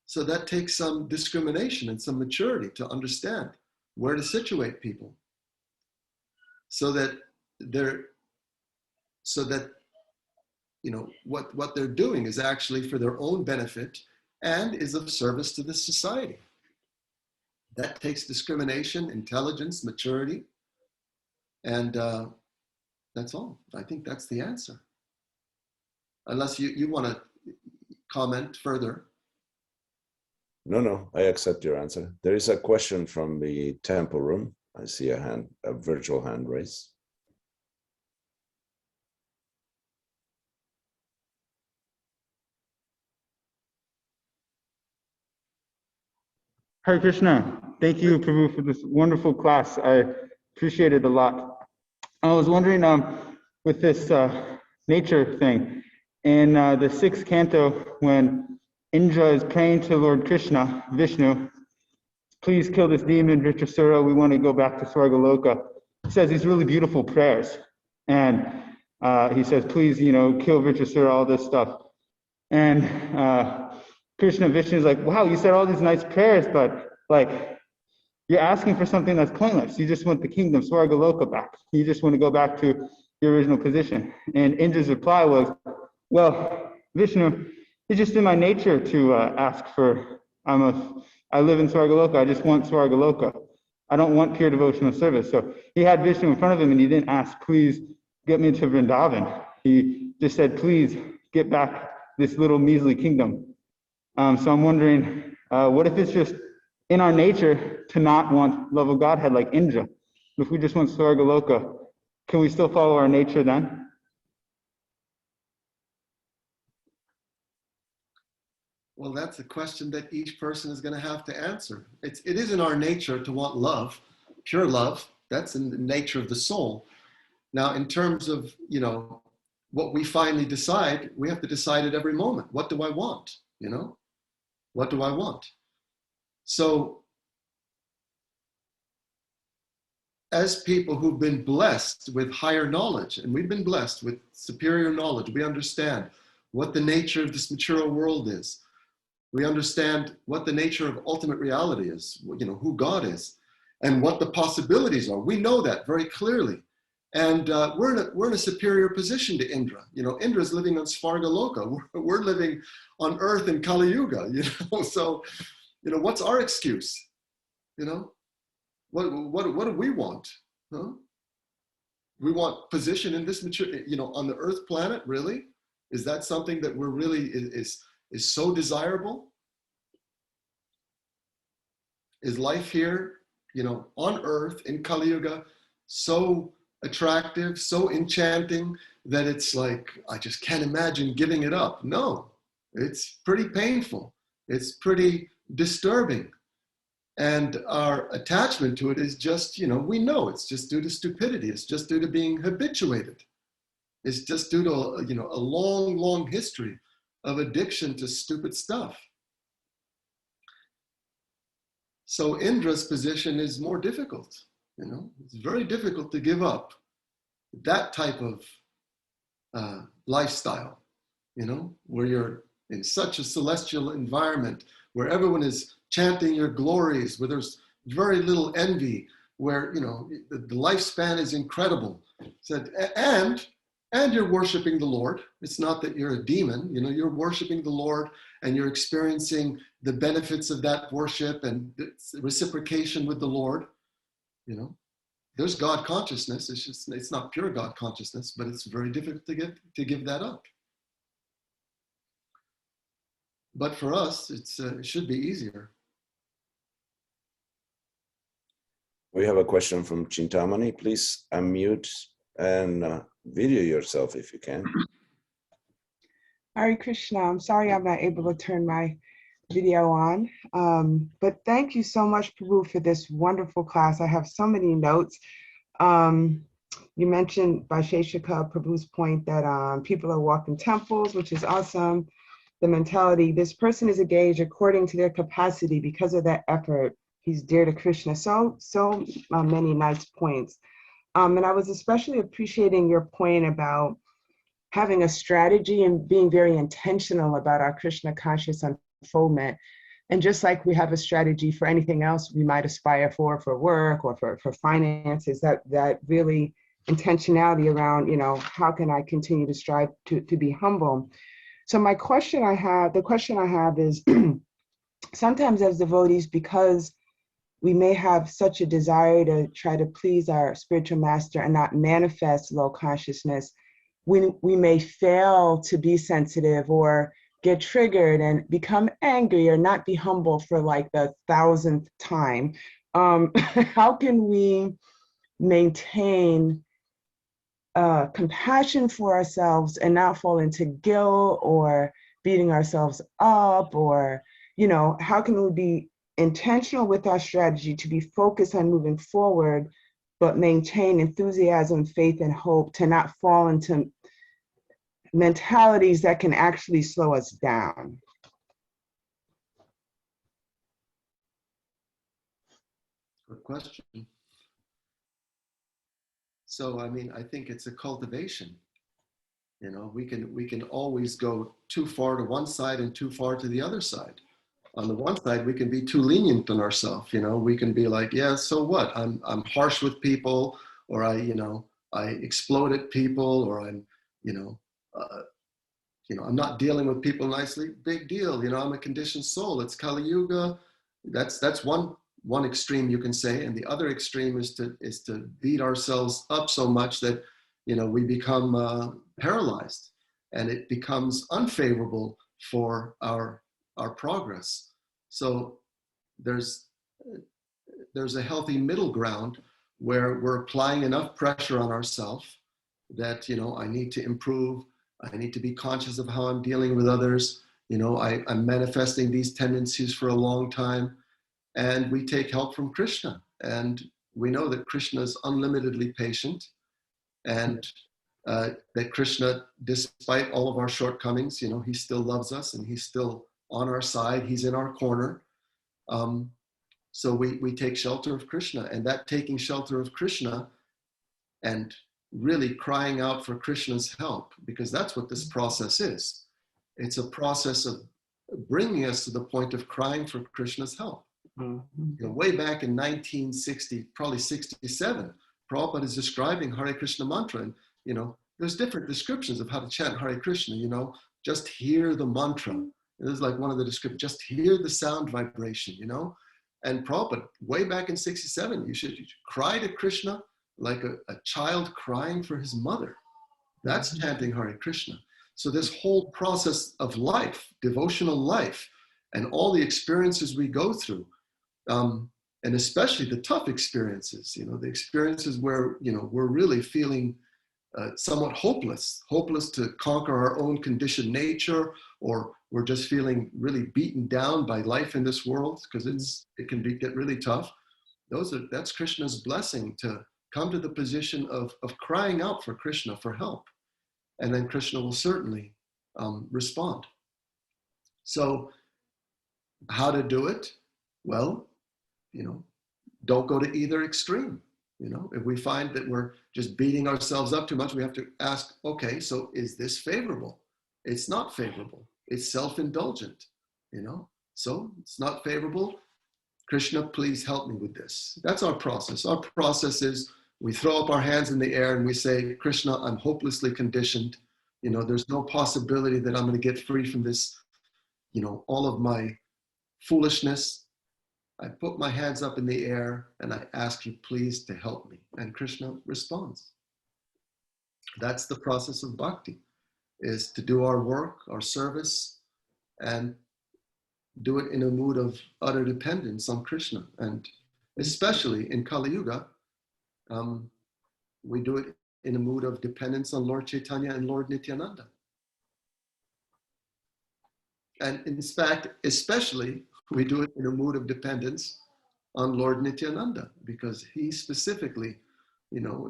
So that takes some discrimination and some maturity to understand where to situate people so that what they're doing is actually for their own benefit and is of service to the society. That takes discrimination, intelligence, maturity, and that's all. I think that's the answer. Unless you want to comment further. No, I accept your answer. There is a question from the temple room. I see a virtual hand raised. Hare Krishna. Thank you, Prabhu, for this wonderful class. I appreciate it a lot. I was wondering, with this nature thing, in the 6th canto, when Indra is praying to Lord Krishna, Vishnu, please kill this demon, Vritrasura, we want to go back to Svargaloka. He says these really beautiful prayers. And he says, please, kill Vritrasura, all this stuff. And Krishna, Vishnu is like, wow, you said all these nice prayers, but you're asking for something that's pointless. You just want the kingdom, Svargaloka, back. You just want to go back to your original position. And Indra's reply was, well, Vishnu, it's just in my nature to ask for, I live in Svargaloka, I just want Svargaloka. I don't want pure devotional service. So he had Vishnu in front of him and he didn't ask, please get me to Vrindavan. He just said, please get back this little measly kingdom. So I'm wondering, what if it's just in our nature to not want love of Godhead like Indra? If we just want Svargaloka, can we still follow our nature then? Well, that's a question that each person is going to have to answer. It is in our nature to want love, pure love. That's in the nature of the soul. Now, in terms of, what we finally decide, we have to decide at every moment. What do I want? What do I want? So, as people who've been blessed with higher knowledge, and we've been blessed with superior knowledge, we understand what the nature of this material world is. We understand what the nature of ultimate reality is, who God is, and what the possibilities are. We know that very clearly. And we're in a superior position to Indra. Indra's living on Svargaloka. We're living on earth in Kali Yuga, So, what's our excuse? What do we want? Huh? We want position in this material, on the earth planet, really? Is that something that we're really is so desirable? Is life here, on earth in Kali Yuga so attractive, so enchanting that it's like, I just can't imagine giving it up. No, it's pretty painful. It's pretty disturbing. And our attachment to it is just, we know it's just due to stupidity. It's just due to being habituated. It's just due to, a long, long history of addiction to stupid stuff. So Indra's position is more difficult. It's very difficult to give up that type of lifestyle, where you're in such a celestial environment, where everyone is chanting your glories, where there's very little envy, where, the lifespan is incredible. And you're worshiping the Lord. It's not that you're a demon, you're worshiping the Lord and you're experiencing the benefits of that worship and the reciprocation with the Lord. There's God consciousness. It's not pure God consciousness, but it's very difficult to give that up. But for us, it should be easier. We have a question from Chintamani. Please unmute and video yourself if you can. Hare Krishna. I'm sorry I'm not able to turn my video on, but thank you so much, Prabhu, for this wonderful class. I have so many notes. You mentioned Vaisheshika, Prabhu's point that people are walking temples, which is awesome. The mentality, this person is engaged according to their capacity because of that effort. He's dear to Krishna. So many nice points. And I was especially appreciating your point about having a strategy and being very intentional about our Krishna conscious unfoldment. And just like we have a strategy for anything else we might aspire for work or for finances, that really intentionality around, how can I continue to strive to be humble? So the question I have is sometimes as devotees, because we may have such a desire to try to please our spiritual master and not manifest low consciousness, we may fail to be sensitive or get triggered and become angry or not be humble for like the 1,000th time. How can we maintain compassion for ourselves and not fall into guilt or beating ourselves up? Or, how can we be intentional with our strategy to be focused on moving forward, but maintain enthusiasm, faith, and hope to not fall into mentalities that can actually slow us down? Good question. So, I think it's a cultivation. We can always go too far to one side and too far to the other side. On the one side, we can be too lenient on ourselves. We can be like, yeah, so what? I'm harsh with people, or I explode at people, or I'm not dealing with people nicely. Big deal. I'm a conditioned soul. It's Kali Yuga. That's one extreme you can say, and the other extreme is to beat ourselves up so much that we become paralyzed, and it becomes unfavorable for our progress. So there's a healthy middle ground where we're applying enough pressure on ourselves that I need to improve. I need to be conscious of how I'm dealing with others. I'm manifesting these tendencies for a long time. And we take help from Krishna. And we know that Krishna is unlimitedly patient, and that Krishna, despite all of our shortcomings, he still loves us and he's still on our side. He's in our corner. So we take shelter of Krishna, and that taking shelter of Krishna and really crying out for Krishna's help, because that's what this process is. It's a process of bringing us to the point of crying for Krishna's help. Way back in 1960, probably 67, Prabhupada is describing Hare Krishna mantra, and there's different descriptions of how to chant Hare Krishna. Just hear the mantra. This is like one of the descriptions. Just hear the sound vibration. And Prabhupada, way back in 67, you should cry to Krishna like a child crying for his mother. That's chanting Hare Krishna. So this whole process of life, devotional life, and all the experiences we go through, and especially the tough experiences, the experiences where, we're really feeling somewhat hopeless to conquer our own conditioned nature, or we're just feeling really beaten down by life in this world, because it can get really tough. That's Krishna's blessing, to come to the position of crying out for Krishna for help. And then Krishna will certainly respond. So how to do it? Well, don't go to either extreme. If we find that we're just beating ourselves up too much, we have to ask, okay, so is this favorable? It's not favorable. It's self-indulgent, so it's not favorable. Krishna, please help me with this. That's our process. Our process is we throw up our hands in the air and we say, Krishna, I'm hopelessly conditioned. There's no possibility that I'm going to get free from this, all of my foolishness. I put my hands up in the air and I ask you please to help me. And Krishna responds. That's the process of bhakti, is to do our work, our service, and do it in a mood of utter dependence on Krishna. And especially in Kali Yuga, we do it in a mood of dependence on Lord Chaitanya and Lord Nityananda. And in fact, especially, we do it in a mood of dependence on Lord Nityananda, because he specifically,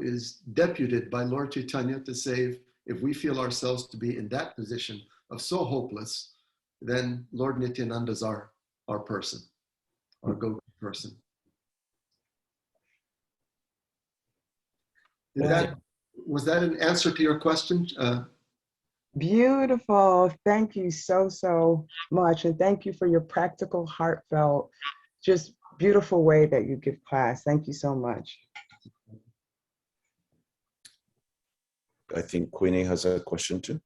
is deputed by Lord Chaitanya to say, if we feel ourselves to be in that position of so hopeless, then Lord Nityananda's our person, our go-to person. Was that an answer to your question? Beautiful. Thank you so much. And thank you for your practical, heartfelt, just beautiful way that you give class. Thank you so much. I think Queenie has a question too.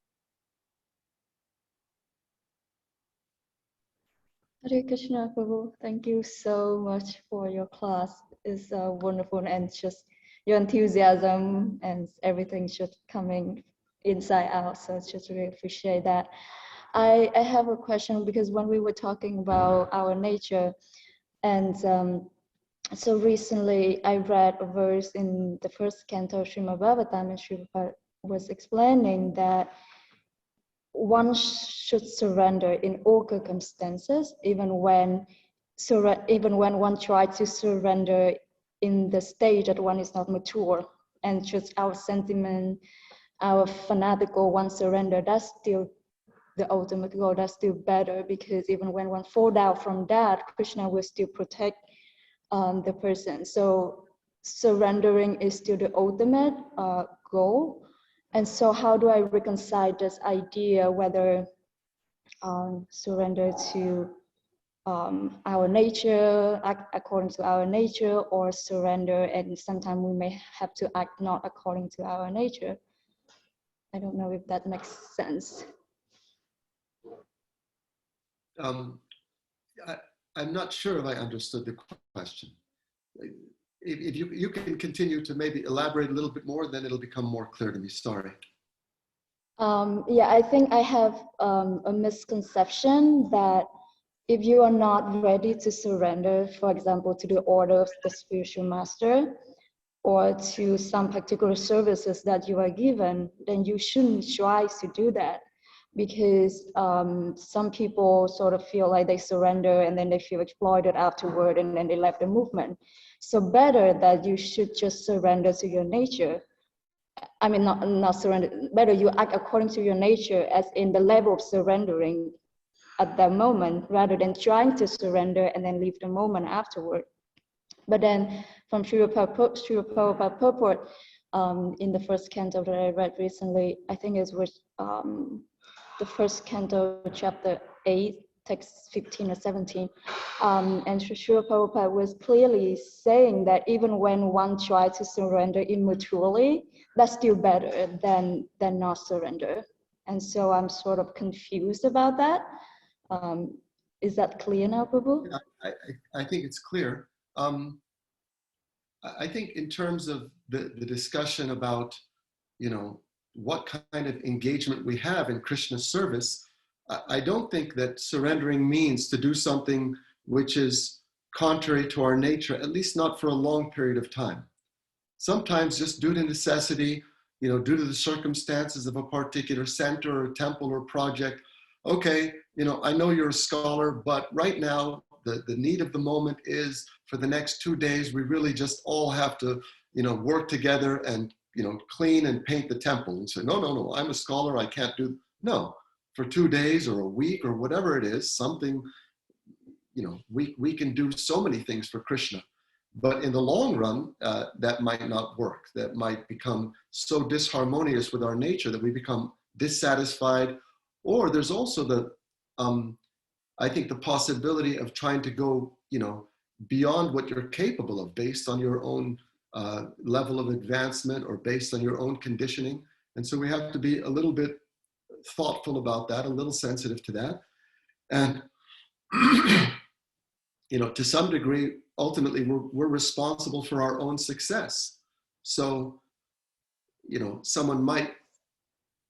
Hare Krishna, Prabhu. Thank you so much for your class. It's wonderful, and just your enthusiasm and everything just coming inside out. So just really appreciate that. I have a question, because when we were talking about our nature, and so recently I read a verse in the first canto of Srimad Bhagavatm, and Srila was explaining that one should surrender in all circumstances, even when one tries to surrender in the stage that one is not mature, and just our sentiment, our fanatical one surrender, that's still the ultimate goal. That's still better, because even when one fall down from that, Krishna will still protect the person. So surrendering is still the ultimate goal. And so how do I reconcile this idea, whether surrender to our nature, act according to our nature, or surrender and sometimes we may have to act not according to our nature? I don't know if that makes sense. I'm not sure if I understood the question. If you can continue to maybe elaborate a little bit more, then it'll become more clear to me. Sorry. Yeah, I think I have a misconception that if you are not ready to surrender, for example, to the order of the spiritual master, or to some particular services that you are given, then you shouldn't try to do that, because some people sort of feel like they surrender and then they feel exploited afterward, and then they left the movement. So better that you should just surrender to your nature. I mean, not surrender, better you act according to your nature, as in the level of surrendering at that moment, rather than trying to surrender and then leave the moment afterward. But then from Srila Prabhupada purport, in the first canto that I read recently, I think it was the first canto, chapter 8, text 15 or 17. And Srila Prabhupada was clearly saying that even when one tries to surrender immaturely, that's still better than not surrender. And so I'm sort of confused about that. Is that clear now, Prabhu? Yeah, I think it's clear. I think in terms of the discussion about, what kind of engagement we have in Krishna's service, I don't think that surrendering means to do something which is contrary to our nature, at least not for a long period of time. Sometimes just due to necessity, due to the circumstances of a particular center or temple or project, okay, I know you're a scholar, but right now the need of the moment is for the next 2 days, we really just all have to, work together and, clean and paint the temple. And say, no, I'm a scholar, I can't do, no, for 2 days or a week or whatever it is, something, we can do so many things for Krishna. But in the long run, that might not work. That might become so disharmonious with our nature that we become dissatisfied. Or there's also I think the possibility of trying to go, beyond what you're capable of based on your own level of advancement or based on your own conditioning. And so we have to be a little bit thoughtful about that, a little sensitive to that. And, to some degree, ultimately, we're responsible for our own success. So, someone might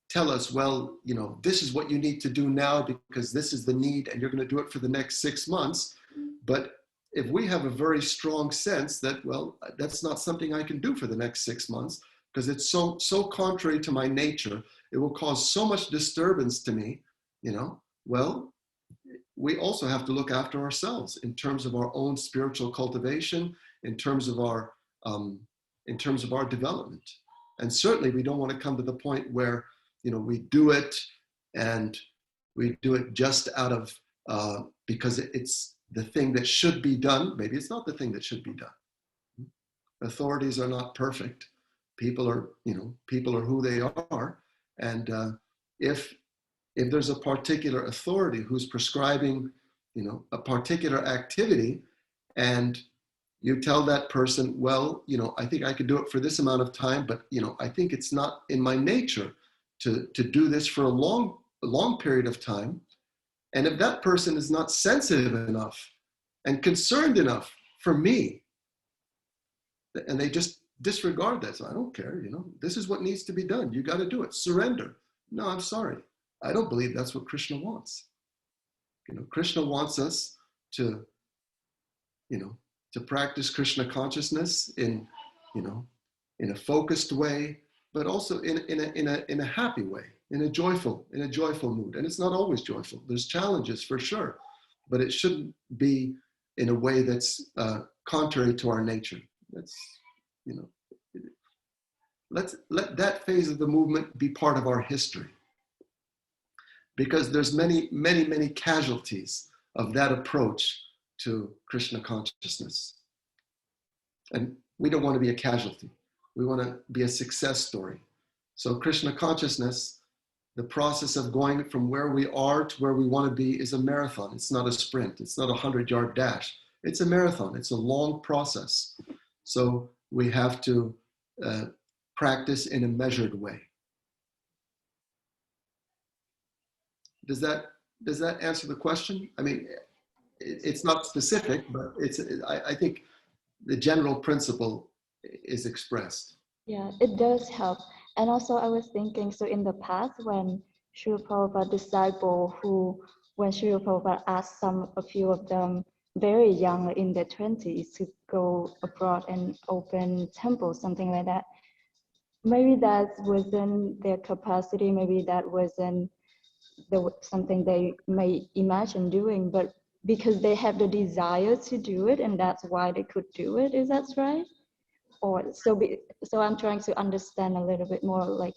tell us, well, this is what you need to do now because this is the need and you're going to do it for the next 6 months. But if we have a very strong sense that, well, that's not something I can do for the next 6 months because it's so contrary to my nature, it will cause so much disturbance to me, well, we also have to look after ourselves in terms of our own spiritual cultivation, in terms of our development. And certainly we don't want to come to the point where, we do it and we do it just out of, because it's the thing that should be done. Maybe it's not the thing that should be done. Authorities are not perfect. People are who they are. And if there's a particular authority who's prescribing, a particular activity, and you tell that person, well, I think I could do it for this amount of time, but, I think it's not in my nature to do this for a long period of time. And if that person is not sensitive enough and concerned enough for me, and they just disregard that, so I don't care, this is what needs to be done. You got to do it. Surrender. No, I'm sorry. I don't believe that's what Krishna wants. Krishna wants us to practice Krishna consciousness in a focused way, but also in a happy way, in a joyful mood. And it's not always joyful. There's challenges for sure, but it shouldn't be in a way that's contrary to our nature. That's, let that phase of the movement be part of our history. Because there's many casualties of that approach to Krishna consciousness. And we don't want to be a casualty. We want to be a success story. So Krishna consciousness, the process of going from where we are to where we want to be is a marathon. It's not a sprint. It's not a 100-yard dash. It's a marathon. It's a long process. So we have to practice in a measured way. Does that answer the question? I mean, it's not specific, but I think the general principle is expressed. Yeah, it does help. And also I was thinking, so in the past when Srila Prabhupada disciple when Srila Prabhupada asked a few of them very young in their 20s to go abroad and open temples, something like that. Maybe that wasn't their capacity, maybe that wasn't something they may imagine doing, but because they have the desire to do it and that's why they could do it, is that right? Or so I'm trying to understand a little bit more, like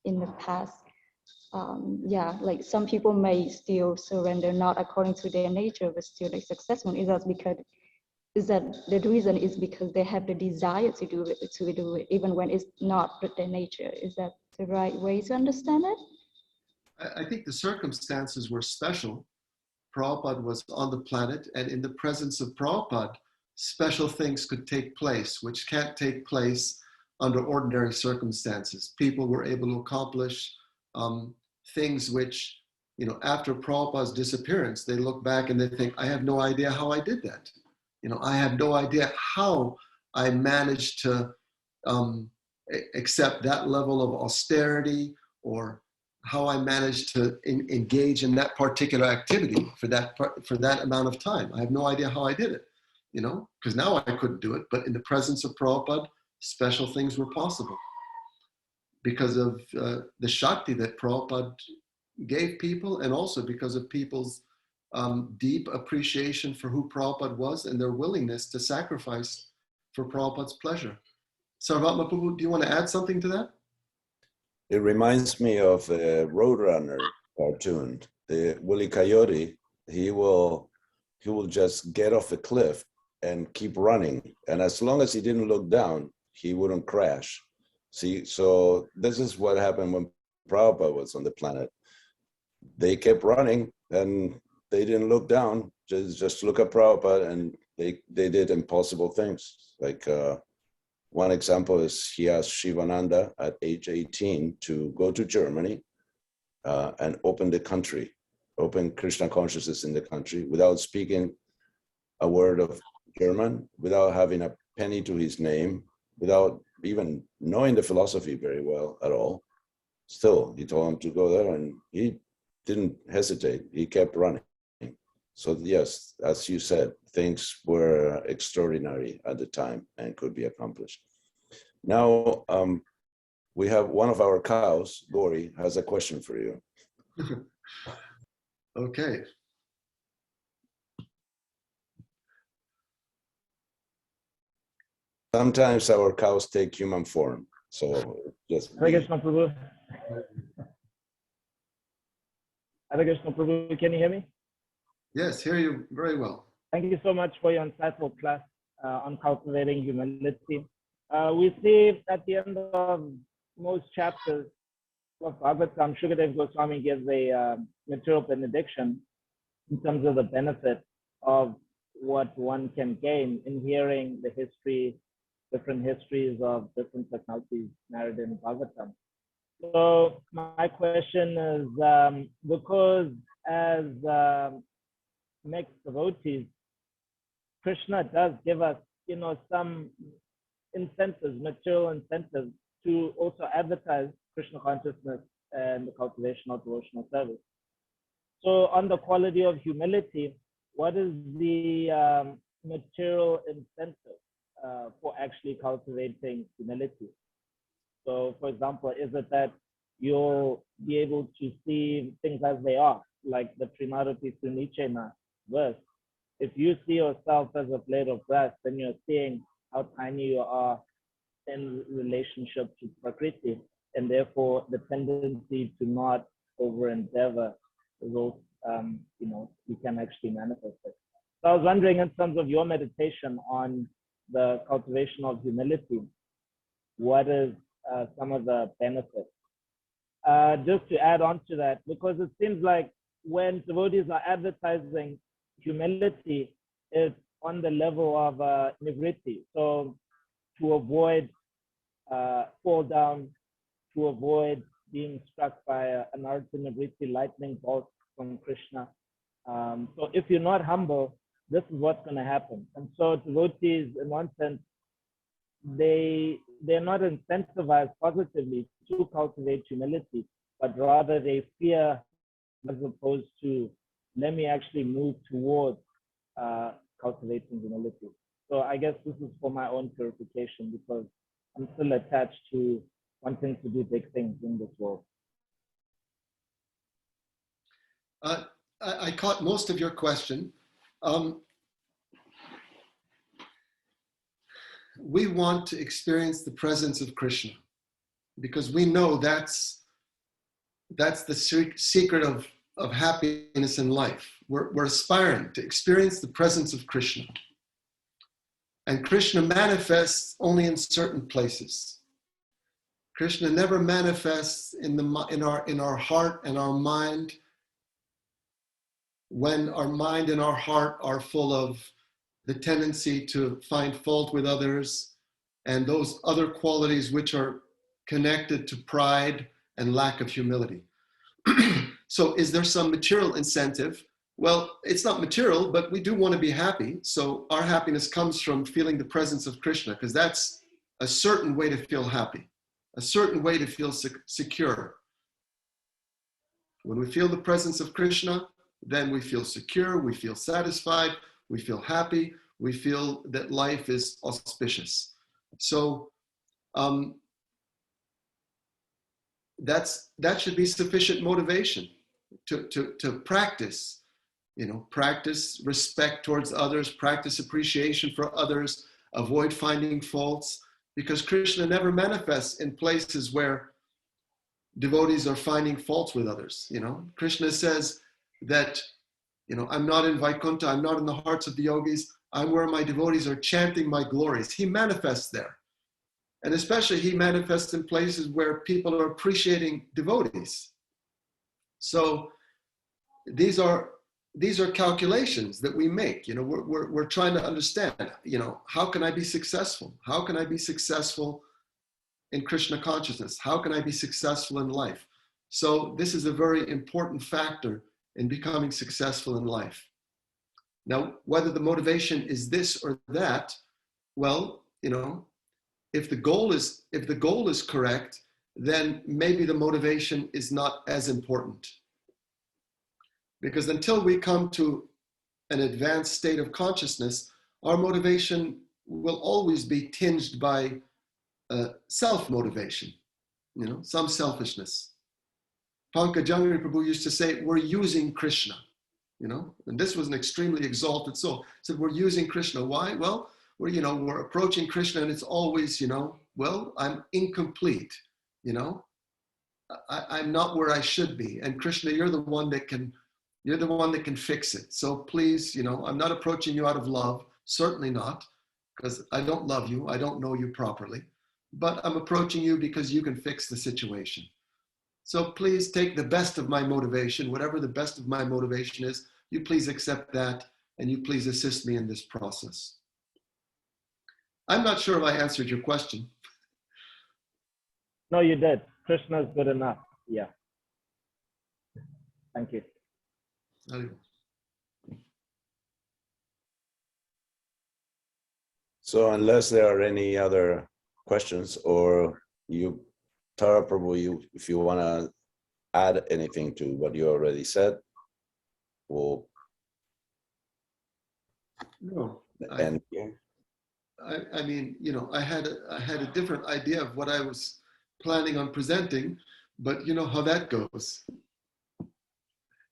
in the past, like some people may still surrender not according to their nature but still like successful. Is that the reason is because they have the desire to do it even when it's not their nature? Is that the right way to understand it? I think the circumstances were special. Prabhupada was on the planet, and in the presence of Prabhupada, special things could take place, which can't take place under ordinary circumstances. People were able to accomplish things which, after Prabhupada's disappearance, they look back and they think, I have no idea how I did that. I have no idea how I managed to accept that level of austerity, or how I managed to engage in that particular activity for that amount of time. I have no idea how I did it. you know, because now I couldn't do it, but in the presence of Prabhupada, special things were possible because of the Shakti that Prabhupada gave people, and also because of people's deep appreciation for who Prabhupada was and their willingness to sacrifice for Prabhupada's pleasure. Sarvatma Prabhu, do you want to add something to that? It reminds me of a Roadrunner cartoon. The Willie Coyote, he will just get off the cliff and keep running. And as long as he didn't look down, he wouldn't crash. See, so this is what happened when Prabhupada was on the planet. They kept running and they didn't look down, just look at Prabhupada, and they did impossible things. Like one example is he asked Shivananda at age 18 to go to Germany and open the country, open Krishna consciousness in the country without speaking a word of German, without having a penny to his name, without even knowing the philosophy very well at all. Still, he told him to go there and he didn't hesitate. He kept running. So yes, as you said, things were extraordinary at the time and could be accomplished. Now, we have one of our cows, Gori, has a question for you. Okay. Sometimes our cows take human form. So just Hare Krishna Prabhu. Hare Krishna Prabhu, can you hear me? Yes, hear you very well. Thank you so much for your insightful class on cultivating humility. We see at the end of most chapters of Bhagavatm, Shukadev Goswami gives a material benediction in terms of the benefit of what one can gain in hearing the history, different histories of different personalities narrated in Bhagavatam. So my question is, because as mixed devotees, Krishna does give us, some incentives, material incentives to also advertise Krishna consciousness and the cultivation of devotional service. So on the quality of humility, what is the material incentive for actually cultivating humility? So for example, is it that you'll be able to see things as they are, like the Trimarati Sunichena verse? If you see yourself as a blade of grass, then you're seeing how tiny you are in relationship to Prakriti, and therefore the tendency to not over endeavor is also, you can actually manifest it. So I was wondering, in terms of your meditation on the cultivation of humility, what is some of the benefits? Just to add on to that, because it seems like when devotees are advertising humility, it's on the level of nivritti. So to avoid fall down, to avoid being struck by an artha nivritti lightning bolt from Krishna. So if you're not humble, this is what's going to happen. And so devotees, in one sense, they're not incentivized positively to cultivate humility, but rather they fear, as opposed to, let me actually move towards cultivating humility. So I guess this is for my own purification, because I'm still attached to wanting to do big things in this world. I caught most of your question. We want to experience the presence of Krishna because we know that's the secret of happiness in life. We're aspiring to experience the presence of Krishna. And Krishna manifests only in certain places. Krishna never manifests in our heart and our mind when our mind and our heart are full of the tendency to find fault with others and those other qualities which are connected to pride and lack of humility. So is there some material incentive? Well, it's not material, but we do want to be happy. So our happiness comes from feeling the presence of Krishna, because that's a certain way to feel happy, a certain way to feel secure. When we feel the presence of Krishna, then we feel secure, we feel satisfied, we feel happy, We feel that life is auspicious. So that should be sufficient motivation to practice, practice respect towards others, practice appreciation for others, avoid finding faults, because Krishna never manifests in places where devotees are finding faults with others. Krishna says that, I'm not in Vaikuntha, I'm not in the hearts of the yogis, I'm where my devotees are chanting my glories. He manifests there. And especially he manifests in places where people are appreciating devotees. So these are calculations that we make. We're trying to understand, how can I be successful? How can I be successful in Krishna consciousness? How can I be successful in life? So this is a very important factor in becoming successful in life. Now, whether the motivation is this or that, well, if the goal is correct, then maybe the motivation is not as important. Because until we come to an advanced state of consciousness, our motivation will always be tinged by self-motivation, some selfishness. Pankajangri Prabhu used to say, we're using Krishna, and this was an extremely exalted soul. He said, we're using Krishna. Why? Well, we're approaching Krishna and it's always, well, I'm incomplete, I'm not where I should be. And Krishna, you're the one that can fix it. So please, I'm not approaching you out of love, certainly not, because I don't love you, I don't know you properly, but I'm approaching you because you can fix the situation. So please take the best of my motivation, whatever the best of my motivation is, you please accept that and you please assist me in this process. I'm not sure if I answered your question. No, you did. Krishna is good enough. Yeah. Thank you. So unless there are any other questions, or you, Tara Prabhu, if you want to add anything to what you already said, we'll end here. I mean, I had a different idea of what I was planning on presenting, but you know how that goes.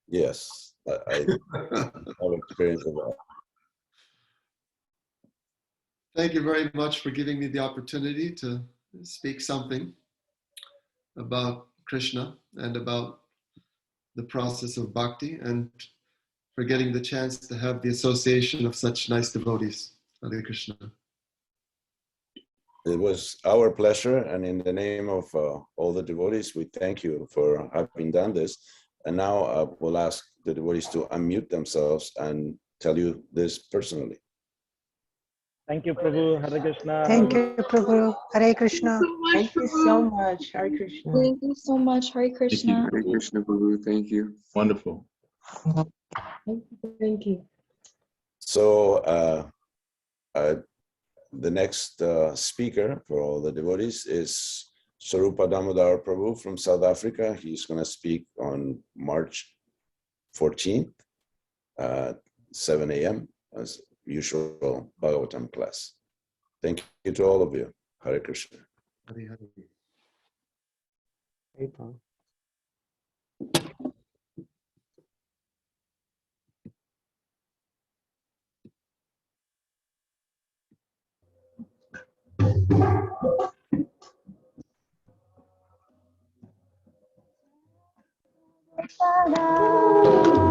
Yes, I have experience of that. Thank you very much for giving me the opportunity to speak something about Krishna and about the process of bhakti, and for getting the chance to have the association of such nice devotees. Hare Krishna. It was our pleasure, and in the name of all the devotees, we thank you for having done this. And now we'll ask the devotees to unmute themselves and tell you this personally. Thank you, Prabhu. Hare Krishna. Thank you, Prabhu. Hare Krishna. Thank you so much. Hare Krishna. Thank you so much. Hare Krishna. Hare Krishna, Prabhu. Thank you. Wonderful. Thank you. So the next speaker for all the devotees is Swarupa Damodar Prabhu from South Africa. He's going to speak on March 14th at 7 a.m. as usual Bhagavatam class. Thank you to all of you. Hare Krishna. Hare Hare. Hey, Paul. Ta-da!